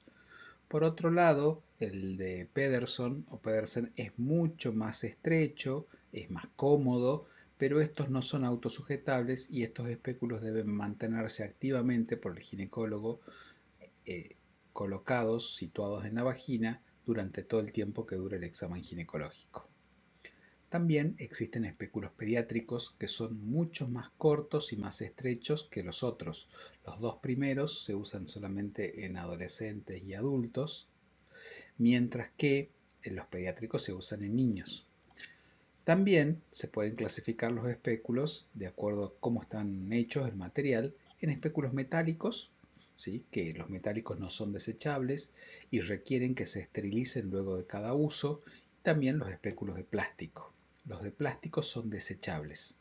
A: Por otro lado, el de Pedersen es mucho más estrecho, es más cómodo, pero estos no son autosujetables y estos espéculos deben mantenerse activamente por el ginecólogo colocados, situados en la vagina durante todo el tiempo que dure el examen ginecológico. También existen espéculos pediátricos que son mucho más cortos y más estrechos que los otros. Los dos primeros se usan solamente en adolescentes y adultos, mientras que los pediátricos se usan en niños. También se pueden clasificar los espéculos de acuerdo a cómo están hechos el material en espéculos metálicos, ¿sí? Que los metálicos no son desechables y requieren que se esterilicen luego de cada uso, y también los espéculos de plástico. Los de plástico son desechables.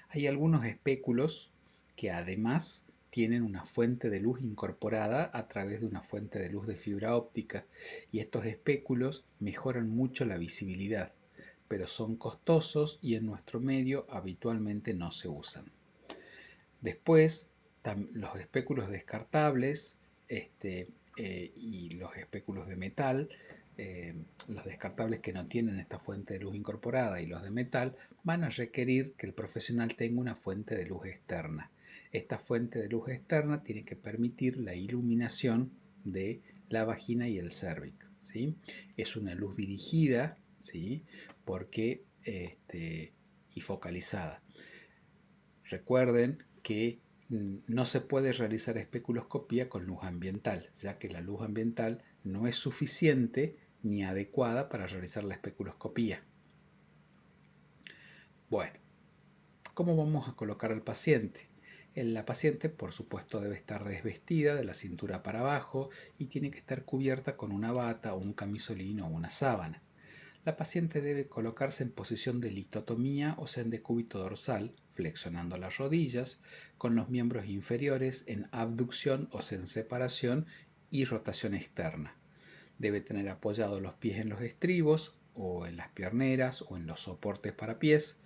A: Hay algunos espéculos que además tienen una fuente de luz incorporada a través de una fuente de luz de fibra óptica y estos espéculos mejoran mucho la visibilidad, pero son costosos y en nuestro medio habitualmente no se usan. Después, los espéculos descartables y los espéculos de metal, los descartables que no tienen esta fuente de luz incorporada y los de metal van a requerir que el profesional tenga una fuente de luz externa. Esta fuente de luz externa tiene que permitir la iluminación de la vagina y el cérvix, ¿sí? Es una luz dirigida, ¿sí? Y focalizada. Recuerden que no se puede realizar especuloscopía con luz ambiental, ya que la luz ambiental no es suficiente ni adecuada para realizar la especuloscopía. Bueno, ¿cómo vamos a colocar al paciente? La paciente, por supuesto, debe estar desvestida de la cintura para abajo y tiene que estar cubierta con una bata o un camisolín o una sábana. La paciente debe colocarse en posición de litotomía o sea en decúbito dorsal, flexionando las rodillas, con los miembros inferiores en abducción o sea en separación y rotación externa. Debe tener apoyados los pies en los estribos o en las pierneras o en los soportes para pies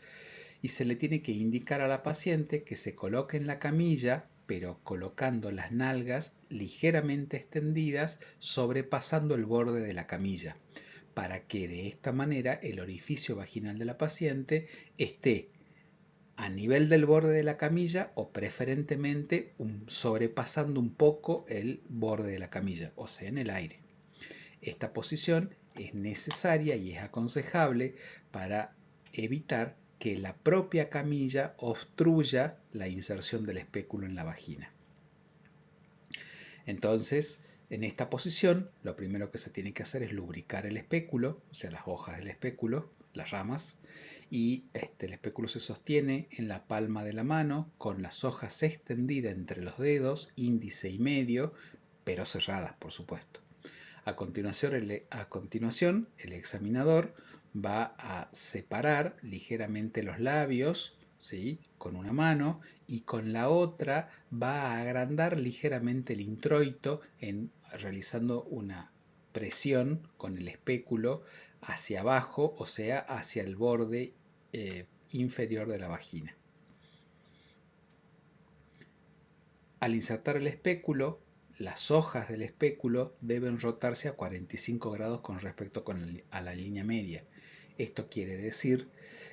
A: y se le tiene que indicar a la paciente que se coloque en la camilla pero colocando las nalgas ligeramente extendidas sobrepasando el borde de la camilla, para que de esta manera el orificio vaginal de la paciente esté a nivel del borde de la camilla o preferentemente sobrepasando un poco el borde de la camilla, o sea, en el aire. Esta posición es necesaria y es aconsejable para evitar que la propia camilla obstruya la inserción del espéculo en la vagina. Entonces, en esta posición, lo primero que se tiene que hacer es lubricar el espéculo, o sea, las hojas del espéculo, las ramas, y el espéculo se sostiene en la palma de la mano con las hojas extendidas entre los dedos, índice y medio, pero cerradas, por supuesto. A continuación, el examinador va a separar ligeramente los labios, ¿sí? Con una mano y con la otra va a agrandar ligeramente el introito realizando una presión con el espéculo hacia abajo, o sea, hacia el borde inferior de la vagina. Al insertar el espéculo, las hojas del espéculo deben rotarse a 45 grados con respecto a la línea media. Esto quiere decir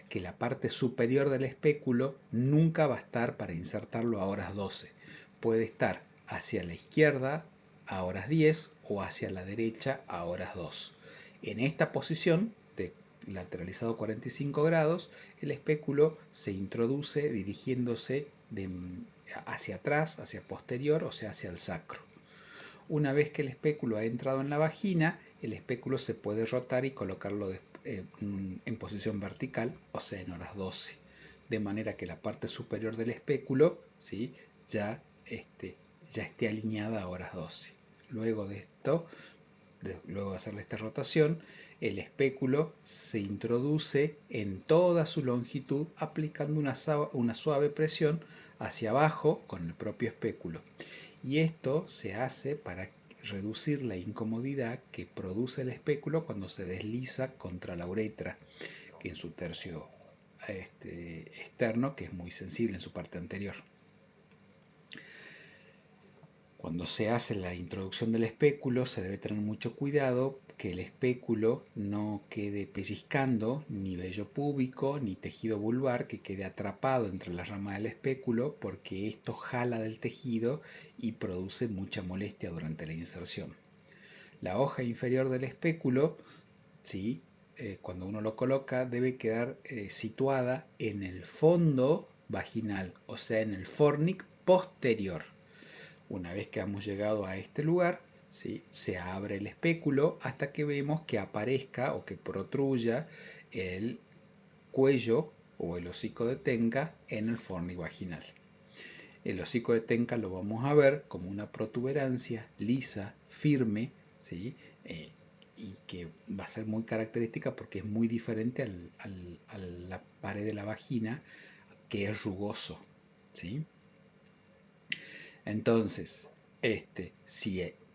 A: que la parte superior del espéculo nunca va a estar para insertarlo a horas 12. Puede estar hacia la izquierda a horas 10 o hacia la derecha a horas 2. En esta posición, de lateralizado 45 grados, el espéculo se introduce dirigiéndose hacia atrás, hacia posterior, o sea, hacia el sacro. Una vez que el espéculo ha entrado en la vagina, el espéculo se puede rotar y colocarlo en posición vertical, o sea, en horas 12. De manera que la parte superior del espéculo, ¿sí?, ya esté alineada a horas 12. Luego de esto, luego de hacerle esta rotación, el espéculo se introduce en toda su longitud aplicando una suave presión hacia abajo con el propio espéculo. Y esto se hace para reducir la incomodidad que produce el espéculo cuando se desliza contra la uretra, que en su tercio externo, que es muy sensible en su parte anterior. Cuando se hace la introducción del espéculo se debe tener mucho cuidado que el espéculo no quede pellizcando ni vello púbico ni tejido vulvar que quede atrapado entre las ramas del espéculo, porque esto jala del tejido y produce mucha molestia durante la inserción. La hoja inferior del espéculo, ¿sí?, cuando uno lo coloca, debe quedar situada en el fondo vaginal, o sea, en el fornix posterior. Una vez que hemos llegado a este lugar, ¿sí?, se abre el espéculo hasta que vemos que aparezca o que protruya el cuello o el hocico de Tenca en el fornix vaginal. El hocico de Tenca lo vamos a ver como una protuberancia lisa, firme, ¿sí?, y que va a ser muy característica porque es muy diferente a la pared de la vagina, que es rugoso, ¿sí? Entonces,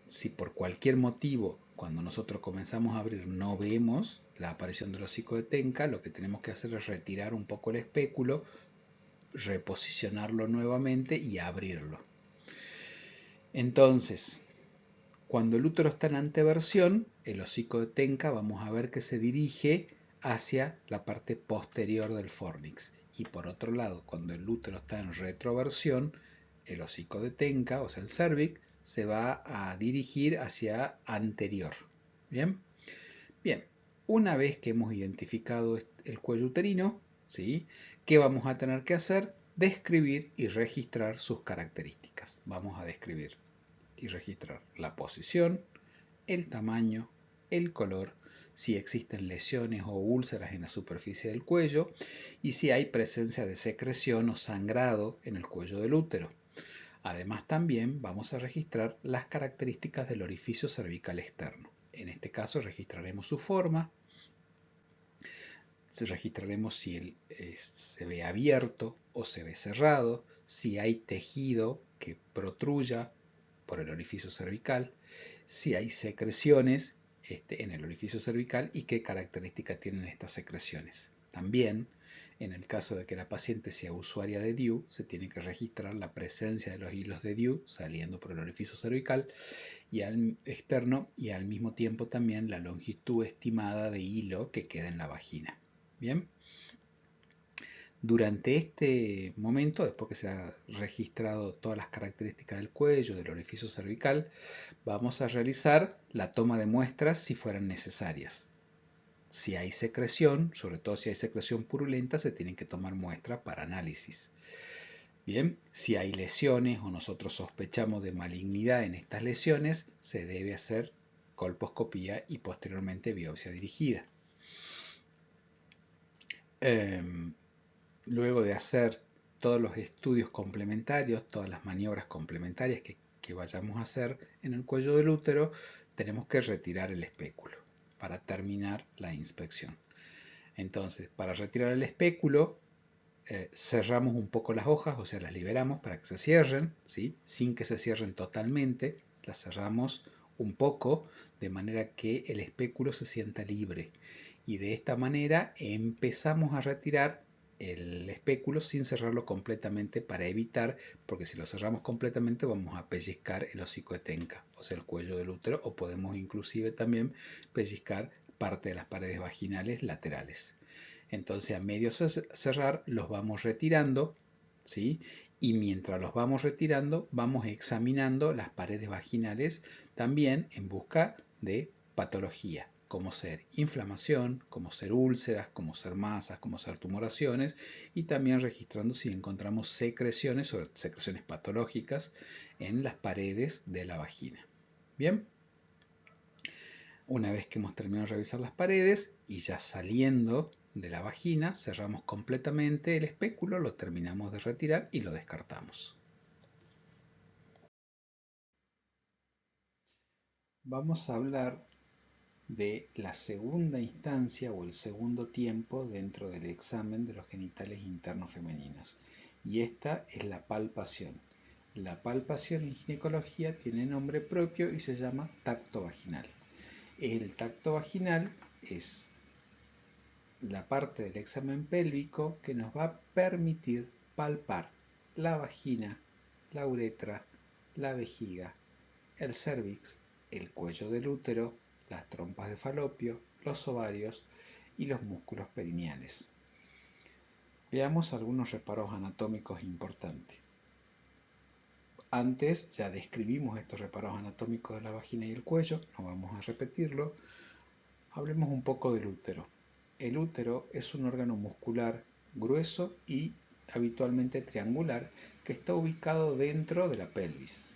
A: si por cualquier motivo, cuando nosotros comenzamos a abrir, no vemos la aparición del hocico de Tenca, lo que tenemos que hacer es retirar un poco el espéculo, reposicionarlo nuevamente y abrirlo. Entonces, cuando el útero está en anteversión, el hocico de Tenca vamos a ver que se dirige hacia la parte posterior del fornix. Y por otro lado, cuando el útero está en retroversión, el hocico de Tenca, o sea, el cérvix, se va a dirigir hacia anterior. ¿Bien? Bien, una vez que hemos identificado el cuello uterino, ¿sí?, ¿qué vamos a tener que hacer? Describir y registrar sus características. Vamos a describir y registrar la posición, el tamaño, el color, si existen lesiones o úlceras en la superficie del cuello y si hay presencia de secreción o sangrado en el cuello del útero. Además, también vamos a registrar las características del orificio cervical externo. En este caso registraremos su forma, registraremos si se ve abierto o se ve cerrado, si hay tejido que protruya por el orificio cervical, si hay secreciones en el orificio cervical y qué características tienen estas secreciones. También, en el caso de que la paciente sea usuaria de DIU, se tiene que registrar la presencia de los hilos de DIU saliendo por el orificio cervical y externo, y al mismo tiempo también la longitud estimada de hilo que queda en la vagina. Bien. Durante este momento, después que se ha registrado todas las características del cuello, del orificio cervical, vamos a realizar la toma de muestras si fueran necesarias. Si hay secreción, sobre todo si hay secreción purulenta, se tienen que tomar muestras para análisis. Bien, si hay lesiones o nosotros sospechamos de malignidad en estas lesiones, se debe hacer colposcopía y posteriormente biopsia dirigida. Luego de hacer todos los estudios complementarios, todas las maniobras complementarias que vayamos a hacer en el cuello del útero, tenemos que retirar el espéculo para terminar la inspección. Entonces, para retirar el espéculo, cerramos un poco las hojas, o sea, las liberamos para que se cierren, ¿sí?, sin que se cierren totalmente, las cerramos un poco de manera que el espéculo se sienta libre. Y de esta manera empezamos a retirar el espéculo sin cerrarlo completamente para evitar, porque si lo cerramos completamente vamos a pellizcar el hocico de Tenca, o sea el cuello del útero, o podemos inclusive también pellizcar parte de las paredes vaginales laterales. Entonces a medio cerrar los vamos retirando, ¿sí? Y mientras los vamos retirando vamos examinando las paredes vaginales también en busca de patología, como ser inflamación, como ser úlceras, como ser masas, como ser tumoraciones, y también registrando si encontramos secreciones o secreciones patológicas en las paredes de la vagina. Bien, una vez que hemos terminado de revisar las paredes y ya saliendo de la vagina, cerramos completamente el espéculo, lo terminamos de retirar y lo descartamos. Vamos a hablar de la segunda instancia o el segundo tiempo dentro del examen de los genitales internos femeninos. Y esta es la palpación. La palpación en ginecología tiene nombre propio y se llama tacto vaginal. El tacto vaginal es la parte del examen pélvico que nos va a permitir palpar la vagina, la uretra, la vejiga, el cérvix, el cuello del útero, las trompas de falopio, los ovarios y los músculos perineales. Veamos algunos reparos anatómicos importantes. Antes ya describimos estos reparos anatómicos de la vagina y el cuello, no vamos a repetirlo. Hablemos un poco del útero. El útero es un órgano muscular grueso y habitualmente triangular que está ubicado dentro de la pelvis.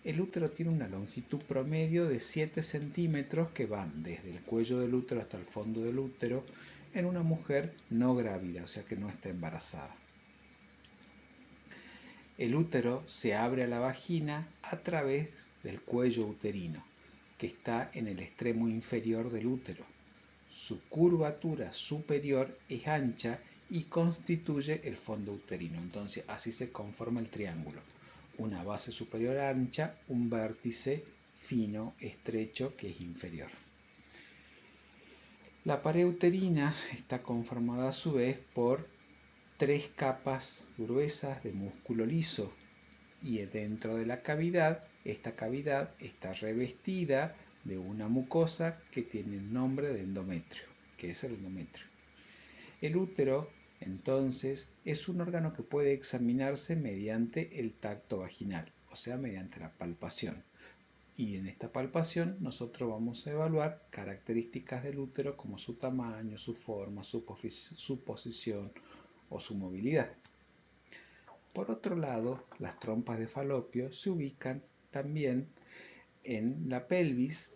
A: El útero tiene una longitud promedio de 7 centímetros que van desde el cuello del útero hasta el fondo del útero en una mujer no grávida, o sea que no está embarazada. El útero se abre a la vagina a través del cuello uterino, que está en el extremo inferior del útero. Su curvatura superior es ancha y constituye el fondo uterino. Entonces así se conforma el triángulo. Una base superior ancha, un vértice fino, estrecho, que es inferior. La pared uterina está conformada a su vez por 3 capas gruesas de músculo liso y dentro de la cavidad, esta cavidad está revestida de una mucosa que tiene el nombre de endometrio, que es el endometrio. El útero, entonces, es un órgano que puede examinarse mediante el tacto vaginal, o sea, mediante la palpación. Y en esta palpación nosotros vamos a evaluar características del útero como su tamaño, su forma, su posición o su movilidad. Por otro lado, las trompas de falopio se ubican también en la pelvis,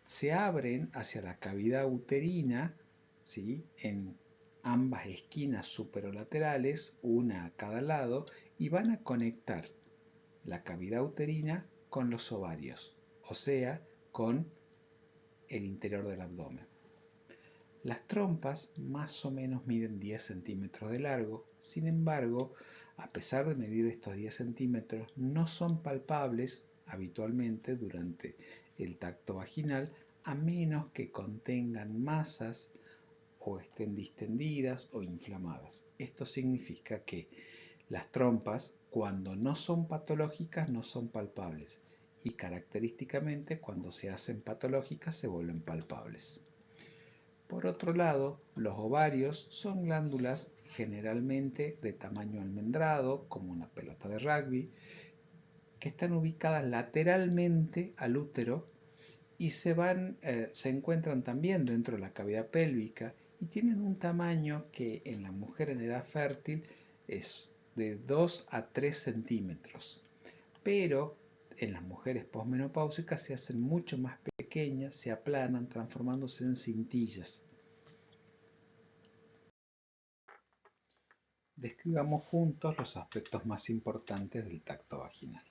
A: se abren hacia la cavidad uterina, ¿sí?, en ambas esquinas superolaterales, una a cada lado, y van a conectar la cavidad uterina con los ovarios, o sea, con el interior del abdomen. Las trompas más o menos miden 10 centímetros de largo, sin embargo, a pesar de medir estos 10 centímetros, no son palpables habitualmente durante el tacto vaginal, a menos que contengan masas o estén distendidas o inflamadas. Esto significa que las trompas, cuando no son patológicas, no son palpables, y característicamente cuando se hacen patológicas se vuelven palpables. Por otro lado, los ovarios son glándulas generalmente de tamaño almendrado, como una pelota de rugby, que están ubicadas lateralmente al útero y se encuentran también dentro de la cavidad pélvica y tienen un tamaño que en la mujer en edad fértil es de 2 a 3 centímetros, pero en las mujeres posmenopáusicas se hacen mucho más pequeñas, se aplanan, transformándose en cintillas. Describamos juntos los aspectos más importantes del tacto vaginal.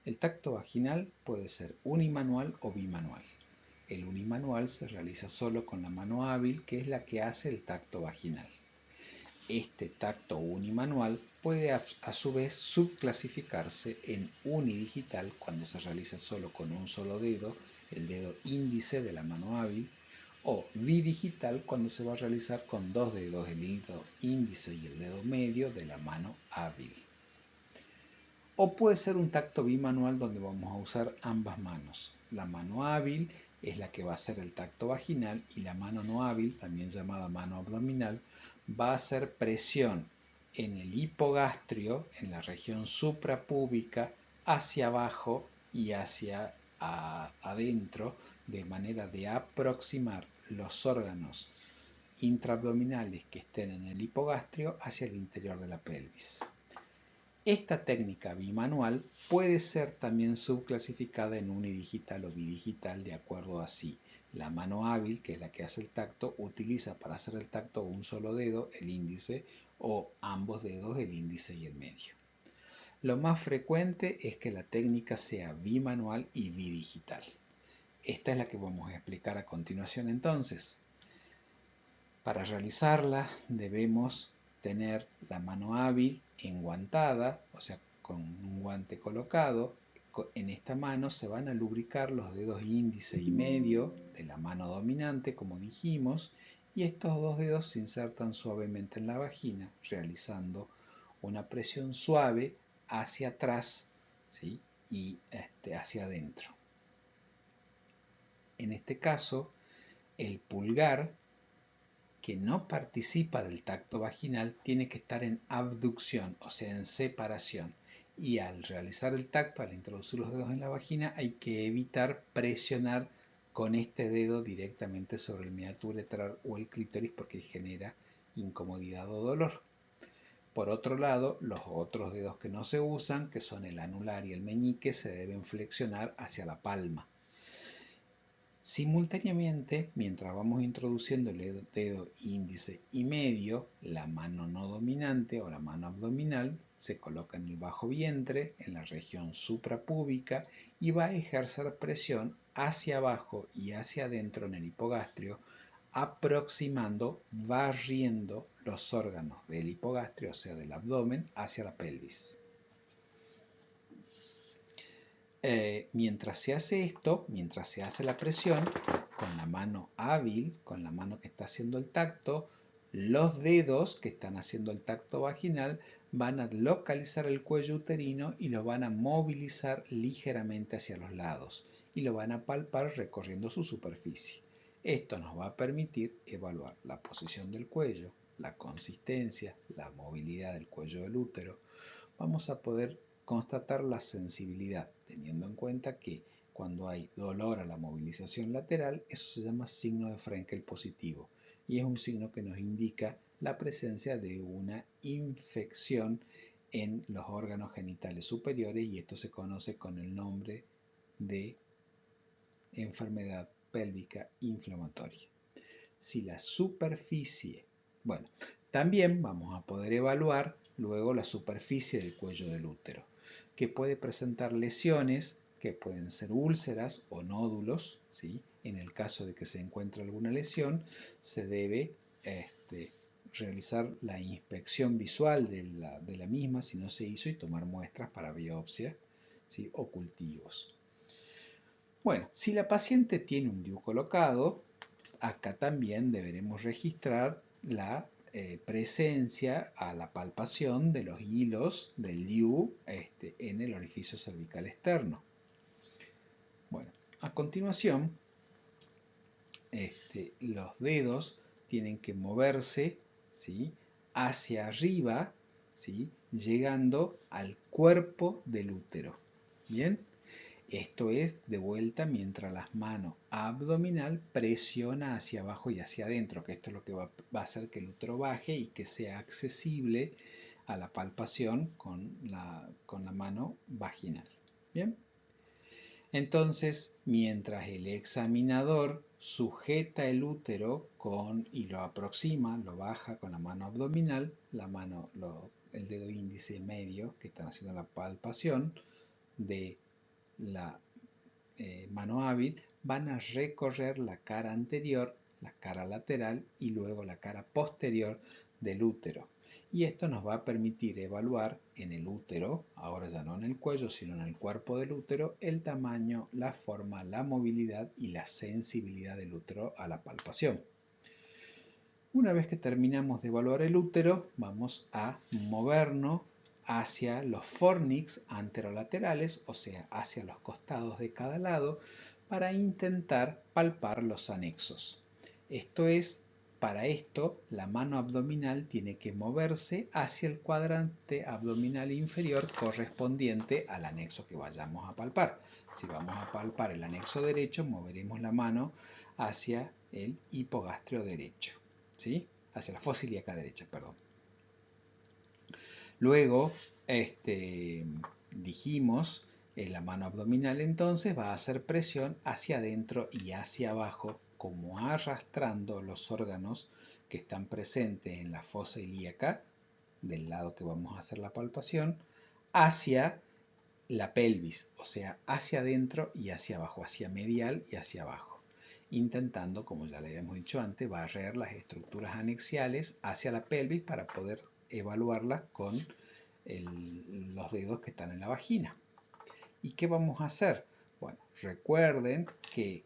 A: El tacto vaginal puede ser unimanual o bimanual. El unimanual se realiza solo con la mano hábil, que es la que hace el tacto vaginal. Este tacto unimanual puede a su vez subclasificarse en unidigital cuando se realiza solo con un solo dedo, el dedo índice de la mano hábil,
B: o bidigital cuando se va a realizar con dos dedos, el dedo índice y el dedo medio de la mano hábil. O puede ser un tacto bimanual donde vamos a usar ambas manos. La mano hábil es la que va a hacer el tacto vaginal y la mano no hábil, también llamada mano abdominal, va a hacer presión en el hipogastrio, en la región suprapúbica, hacia abajo y hacia adentro, de manera de aproximar los órganos intraabdominales que estén en el hipogastrio hacia el interior de la pelvis. Esta técnica bimanual puede ser también subclasificada en unidigital o bidigital de acuerdo a si la mano hábil, que es la que hace el tacto, utiliza para hacer el tacto un solo dedo, el índice, o ambos dedos, el índice y el medio. Lo más frecuente es que la técnica sea bimanual y bidigital. Esta es la que vamos a explicar a continuación entonces. Para realizarla debemos tener la mano hábil enguantada, o sea, con un guante colocado. En esta mano se van a lubricar los dedos índice y medio de la mano dominante, como dijimos, y estos dos dedos se insertan suavemente en la vagina, realizando una presión suave hacia atrás, ¿sí? Y hacia adentro. En este caso, el pulgar, que no participa del tacto vaginal, tiene que estar en abducción, o sea, en separación. Y al realizar el tacto, al introducir los dedos en la vagina, hay que evitar presionar con este dedo directamente sobre el meato uretral o el clítoris porque genera incomodidad o dolor. Por otro lado, los otros dedos que no se usan, que son el anular y el meñique, se deben flexionar hacia la palma. Simultáneamente, mientras vamos introduciendo el dedo índice y medio, la mano no dominante o la mano abdominal se coloca en el bajo vientre, en la región suprapúbica, y va a ejercer presión hacia abajo y hacia adentro en el hipogastrio, aproximando, barriendo los órganos del hipogastrio, o sea, del abdomen, hacia la pelvis. Mientras se hace esto, mientras se hace la presión, con la mano hábil, con la mano que está haciendo el tacto, los dedos que están haciendo el tacto vaginal van a localizar el cuello uterino y lo van a movilizar ligeramente hacia los lados y lo van a palpar recorriendo su superficie. Esto nos va a permitir evaluar la posición del cuello, la consistencia, la movilidad del cuello del útero. Vamos a poder constatar la sensibilidad, teniendo en cuenta que cuando hay dolor a la movilización lateral, eso se llama signo de Frenkel positivo y es un signo que nos indica la presencia de una infección en los órganos genitales superiores y esto se conoce con el nombre de enfermedad pélvica inflamatoria. Si la superficie, bueno, también vamos a poder evaluar luego la superficie del cuello del útero, que puede presentar lesiones que pueden ser úlceras o nódulos, ¿sí? En el caso de que se encuentre alguna lesión, se debe realizar la inspección visual de la misma, si no se hizo, y tomar muestras para biopsia, ¿sí? O cultivos. Bueno, si la paciente tiene un DIU colocado, acá también deberemos registrar la presencia a la palpación de los hilos del DIU en el orificio cervical externo. Bueno, a continuación, los dedos tienen que moverse, ¿sí?, hacia arriba, ¿sí?, llegando al cuerpo del útero. ¿Bien? Esto es de vuelta mientras la mano abdominal presiona hacia abajo y hacia adentro, que esto es lo que va a hacer que el útero baje y que sea accesible a la palpación con la mano vaginal. ¿Bien? Entonces, mientras el examinador sujeta el útero y lo aproxima, lo baja con la mano abdominal, el dedo índice medio que están haciendo la palpación de la mano hábil, van a recorrer la cara anterior, la cara lateral y luego la cara posterior del útero. Y esto nos va a permitir evaluar en el útero, ahora ya no en el cuello, sino en el cuerpo del útero, el tamaño, la forma, la movilidad y la sensibilidad del útero a la palpación. Una vez que terminamos de evaluar el útero, vamos a movernos hacia los fornix anterolaterales, o sea, hacia los costados de cada lado, para intentar palpar los anexos. Esto es, para esto, la mano abdominal tiene que moverse hacia el cuadrante abdominal inferior correspondiente al anexo que vayamos a palpar. Si vamos a palpar el anexo derecho, moveremos la mano hacia el hipogastrio derecho, ¿sí? Hacia la fosa ilíaca derecha, perdón. Luego, dijimos, la mano abdominal entonces va a hacer presión hacia adentro y hacia abajo, como arrastrando los órganos que están presentes en la fosa ilíaca, del lado que vamos a hacer la palpación, hacia la pelvis, o sea, hacia adentro y hacia abajo, hacia medial y hacia abajo, intentando, como ya le habíamos dicho antes, barrer las estructuras anexiales hacia la pelvis para poder evaluarlas con los dedos que están en la vagina. ¿Y qué vamos a hacer? Bueno, recuerden que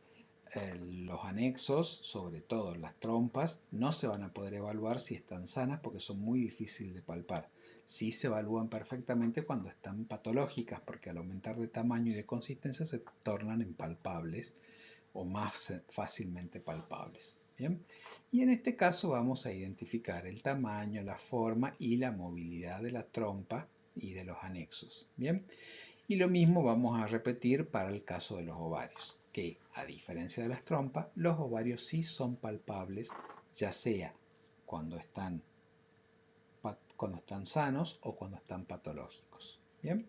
B: los anexos, sobre todo las trompas, no se van a poder evaluar si están sanas porque son muy difíciles de palpar. Sí se evalúan perfectamente cuando están patológicas porque al aumentar de tamaño y de consistencia se tornan impalpables o más fácilmente palpables. ¿Bien? Y en este caso vamos a identificar el tamaño, la forma y la movilidad de la trompa y de los anexos. ¿Bien? Y lo mismo vamos a repetir para el caso de los ovarios, que a diferencia de las trompas, los ovarios sí son palpables, ya sea cuando están sanos o cuando están patológicos. ¿Bien?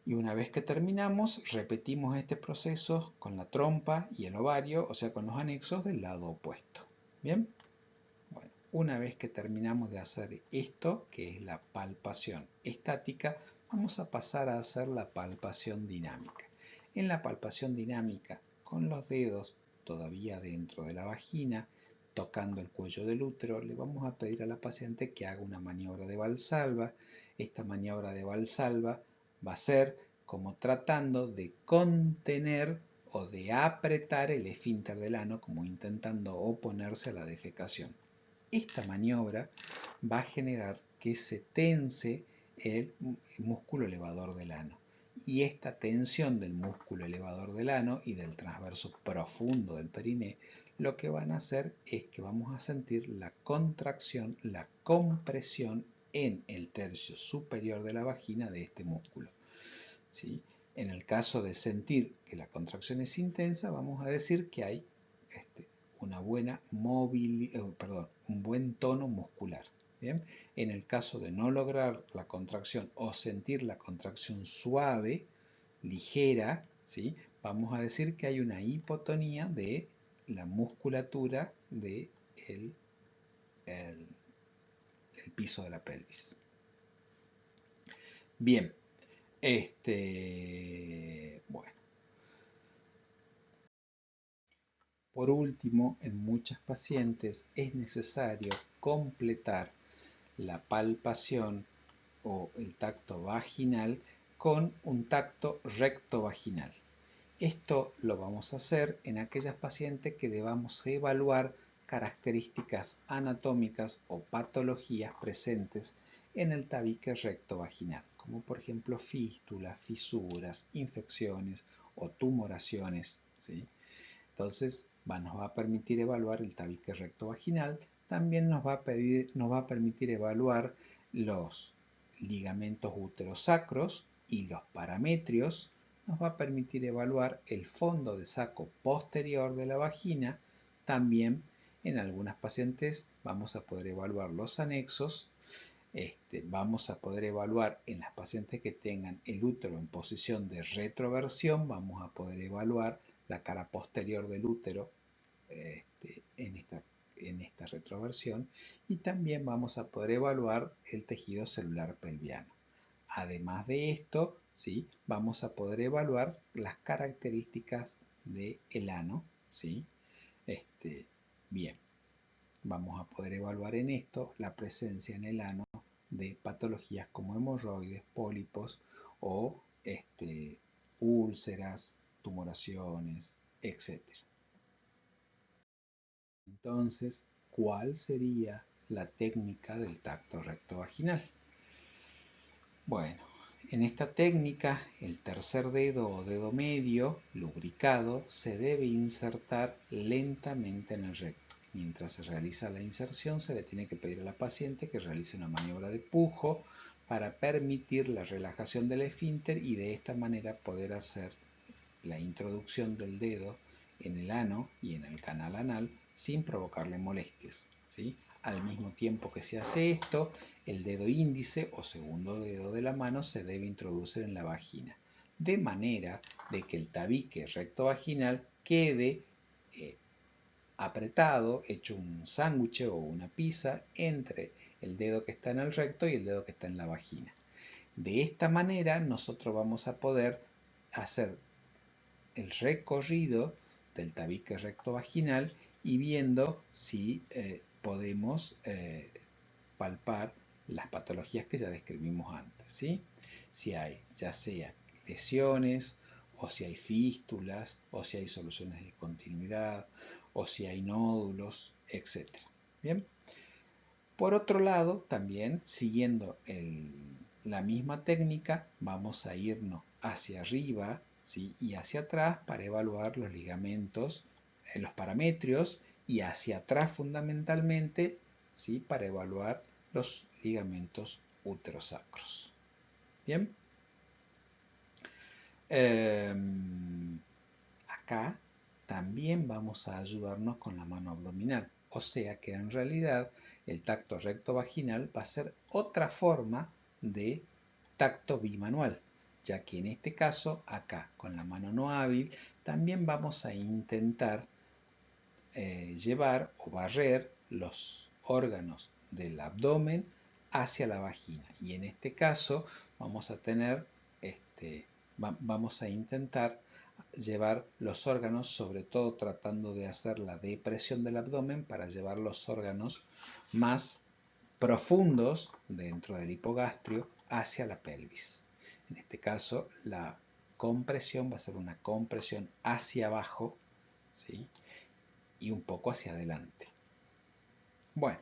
B: Y una vez que terminamos, repetimos este proceso con la trompa y el ovario, o sea, con los anexos del lado opuesto. ¿Bien? Bueno, una vez que terminamos de hacer esto, que es la palpación estática, vamos a pasar a hacer la palpación dinámica. En la palpación dinámica, con los dedos todavía dentro de la vagina, tocando el cuello del útero, le vamos a pedir a la paciente que haga una maniobra de Valsalva. Esta maniobra de Valsalva va a ser como tratando de contener o de apretar el esfínter del ano, como intentando oponerse a la defecación. Esta maniobra va a generar que se tense el músculo elevador del ano. Y esta tensión del músculo elevador del ano y del transverso profundo del periné, lo que van a hacer es que vamos a sentir la contracción, la compresión en el tercio superior de la vagina de este músculo. ¿Sí? En el caso de sentir que la contracción es intensa, vamos a decir que hay una buena un buen tono muscular. ¿Bien? En el caso de no lograr la contracción o sentir la contracción suave, ligera, ¿sí? Vamos a decir que hay una hipotonía de la musculatura del el piso de la pelvis. Bien, bueno. Por último, en muchas pacientes es necesario completar la palpación o el tacto vaginal con un tacto rectovaginal. Esto lo vamos a hacer en aquellas pacientes que debamos evaluar características anatómicas o patologías presentes en el tabique rectovaginal, como por ejemplo fístulas, fisuras, infecciones o tumoraciones, ¿sí? Entonces nos va a permitir evaluar el tabique rectovaginal. También nos va a permitir evaluar los ligamentos uterosacros y los parametrios. Nos va a permitir evaluar el fondo de saco posterior de la vagina. También en algunas pacientes vamos a poder evaluar los anexos. Vamos a poder evaluar en las pacientes que tengan el útero en posición de retroversión, vamos a poder evaluar la cara posterior del útero en esta retroversión, y también vamos a poder evaluar el tejido celular pelviano. Además de esto, ¿sí? Vamos a poder evaluar las características del ano, ¿sí? Bien. vamos a poder evaluar en esto la presencia en el ano de patologías como hemorroides, pólipos o úlceras, tumoraciones, etc. Entonces, ¿cuál sería la técnica del tacto rectovaginal? Bueno, en esta técnica, el tercer dedo o dedo medio, lubricado, se debe insertar lentamente en el recto. Mientras se realiza la inserción, se le tiene que pedir a la paciente que realice una maniobra de pujo para permitir la relajación del esfínter y de esta manera poder hacer la introducción del dedo en el ano y en el canal anal sin provocarle molestias, ¿sí? Al mismo tiempo que se hace esto, el dedo índice o segundo dedo de la mano se debe introducir en la vagina, de manera de que el tabique rectovaginal quede apretado, hecho un sándwich o una pizza entre el dedo que está en el recto y el dedo que está en la vagina. De esta manera nosotros vamos a poder hacer el recorrido del tabique rectovaginal y viendo si podemos palpar las patologías que ya describimos antes, ¿sí? Si hay ya sea lesiones, o si hay fístulas, o si hay soluciones de continuidad, o si hay nódulos, etc. Bien. Por otro lado, también siguiendo la misma técnica, vamos a irnos hacia arriba, ¿sí? Y hacia atrás para evaluar los ligamentos, los parametrios, y hacia atrás fundamentalmente, ¿sí? Para evaluar los ligamentos uterosacros. Bien. Acá también vamos a ayudarnos con la mano abdominal. O sea que en realidad el tacto rectovaginal va a ser otra forma de tacto bimanual, ya que en este caso, acá con la mano no hábil, también vamos a intentar llevar o barrer los órganos del abdomen hacia la vagina. Y en este caso vamos a tener, vamos a intentar llevar los órganos, sobre todo tratando de hacer la depresión del abdomen para llevar los órganos más profundos dentro del hipogastrio hacia la pelvis. En este caso, la compresión va a ser una compresión hacia abajo, ¿sí? Y un poco hacia adelante. Bueno,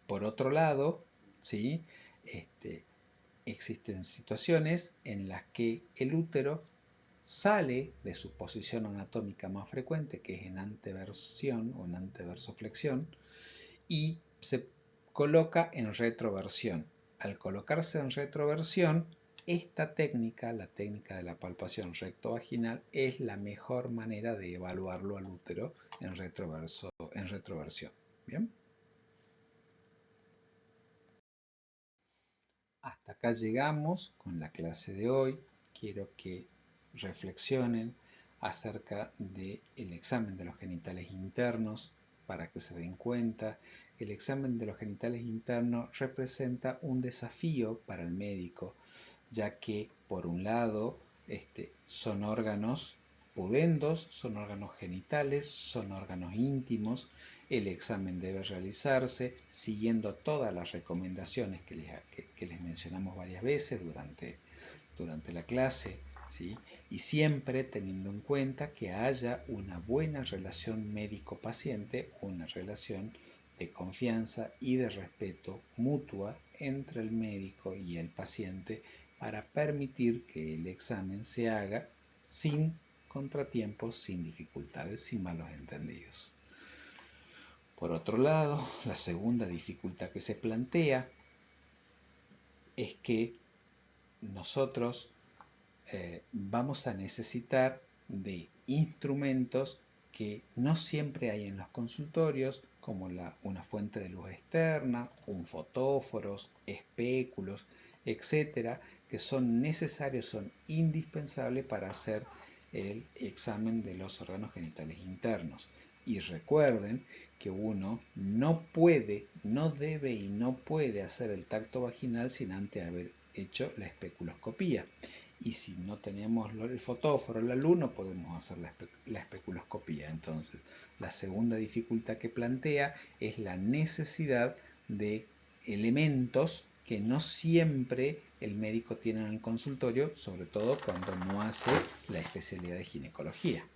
B: por otro lado, ¿sí? Existen situaciones en las que el útero sale de su posición anatómica más frecuente, que es en anteversión o en anteversoflexión, y se coloca en retroversión. Al colocarse en retroversión, esta técnica, la técnica de la palpación rectovaginal, es la mejor manera de evaluarlo al útero en retroversión. ¿Bien? Hasta acá llegamos con la clase de hoy. Quiero que reflexionen acerca del examen de los genitales internos para que se den cuenta. El examen de los genitales internos representa un desafío para el médico, ya que por un lado son órganos pudendos, son órganos genitales, son órganos íntimos. El examen debe realizarse siguiendo todas las recomendaciones que les mencionamos varias veces durante la clase, ¿sí? Y siempre teniendo en cuenta que haya una buena relación médico-paciente, una relación de confianza y de respeto mutua entre el médico y el paciente para permitir que el examen se haga sin contratiempos, sin dificultades, sin malos entendidos. Por otro lado, la segunda dificultad que se plantea es que nosotros vamos a necesitar de instrumentos que no siempre hay en los consultorios, como una fuente de luz externa, un fotóforos, espéculos, etcétera, que son necesarios, son indispensables para hacer el examen de los órganos genitales internos. Y recuerden que uno no puede, no debe y no puede hacer el tacto vaginal sin antes haber hecho la especuloscopía. y si no tenemos el fotóforo, la luz, no podemos hacer la especuloscopía. Entonces, la segunda dificultad que plantea es la necesidad de elementos que no siempre el médico tiene en el consultorio, sobre todo cuando no hace la especialidad de ginecología.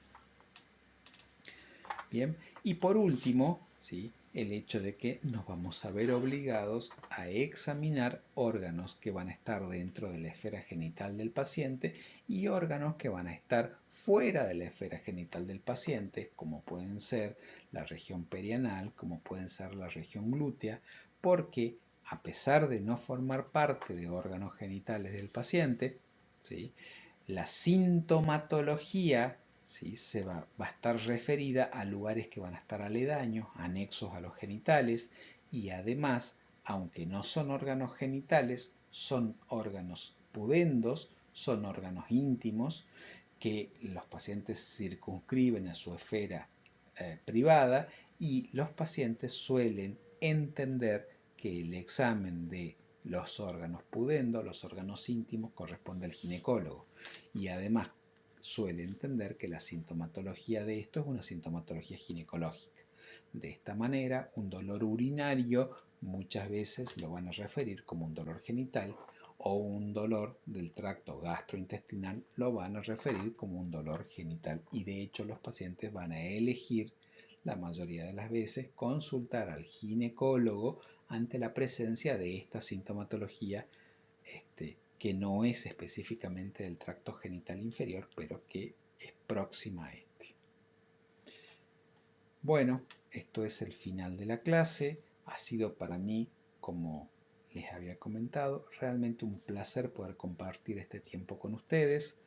B: Bien, y por último, ¿sí?, el hecho de que nos vamos a ver obligados a examinar órganos que van a estar dentro de la esfera genital del paciente y órganos que van a estar fuera de la esfera genital del paciente, como pueden ser la región perianal, como pueden ser la región glútea, porque a pesar de no formar parte de órganos genitales del paciente, ¿sí?, la sintomatología, ¿sí?, va a estar referida a lugares que van a estar aledaños, anexos a los genitales, y además, aunque no son órganos genitales, son órganos pudendos, son órganos íntimos que los pacientes circunscriben a su esfera privada, y los pacientes suelen entender que el examen de los órganos pudendos, los órganos íntimos, corresponde al ginecólogo, y además suele entender que la sintomatología de esto es una sintomatología ginecológica. De esta manera, un dolor urinario muchas veces lo van a referir como un dolor genital, o un dolor del tracto gastrointestinal lo van a referir como un dolor genital, y de hecho los pacientes van a elegir la mayoría de las veces consultar al ginecólogo ante la presencia de esta sintomatología que no es específicamente del tracto genital inferior, pero que es próxima a este. Bueno, esto es el final de la clase. Ha sido para mí, como les había comentado, realmente un placer poder compartir este tiempo con ustedes,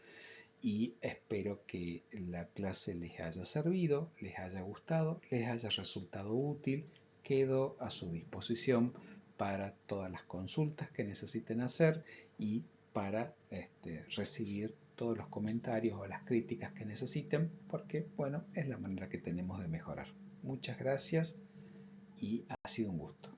B: y espero que la clase les haya servido, les haya gustado, les haya resultado útil. Quedo a su disposición para todas las consultas que necesiten hacer y para recibir todos los comentarios o las críticas que necesiten, porque bueno, es la manera que tenemos de mejorar. Muchas gracias y ha sido un gusto.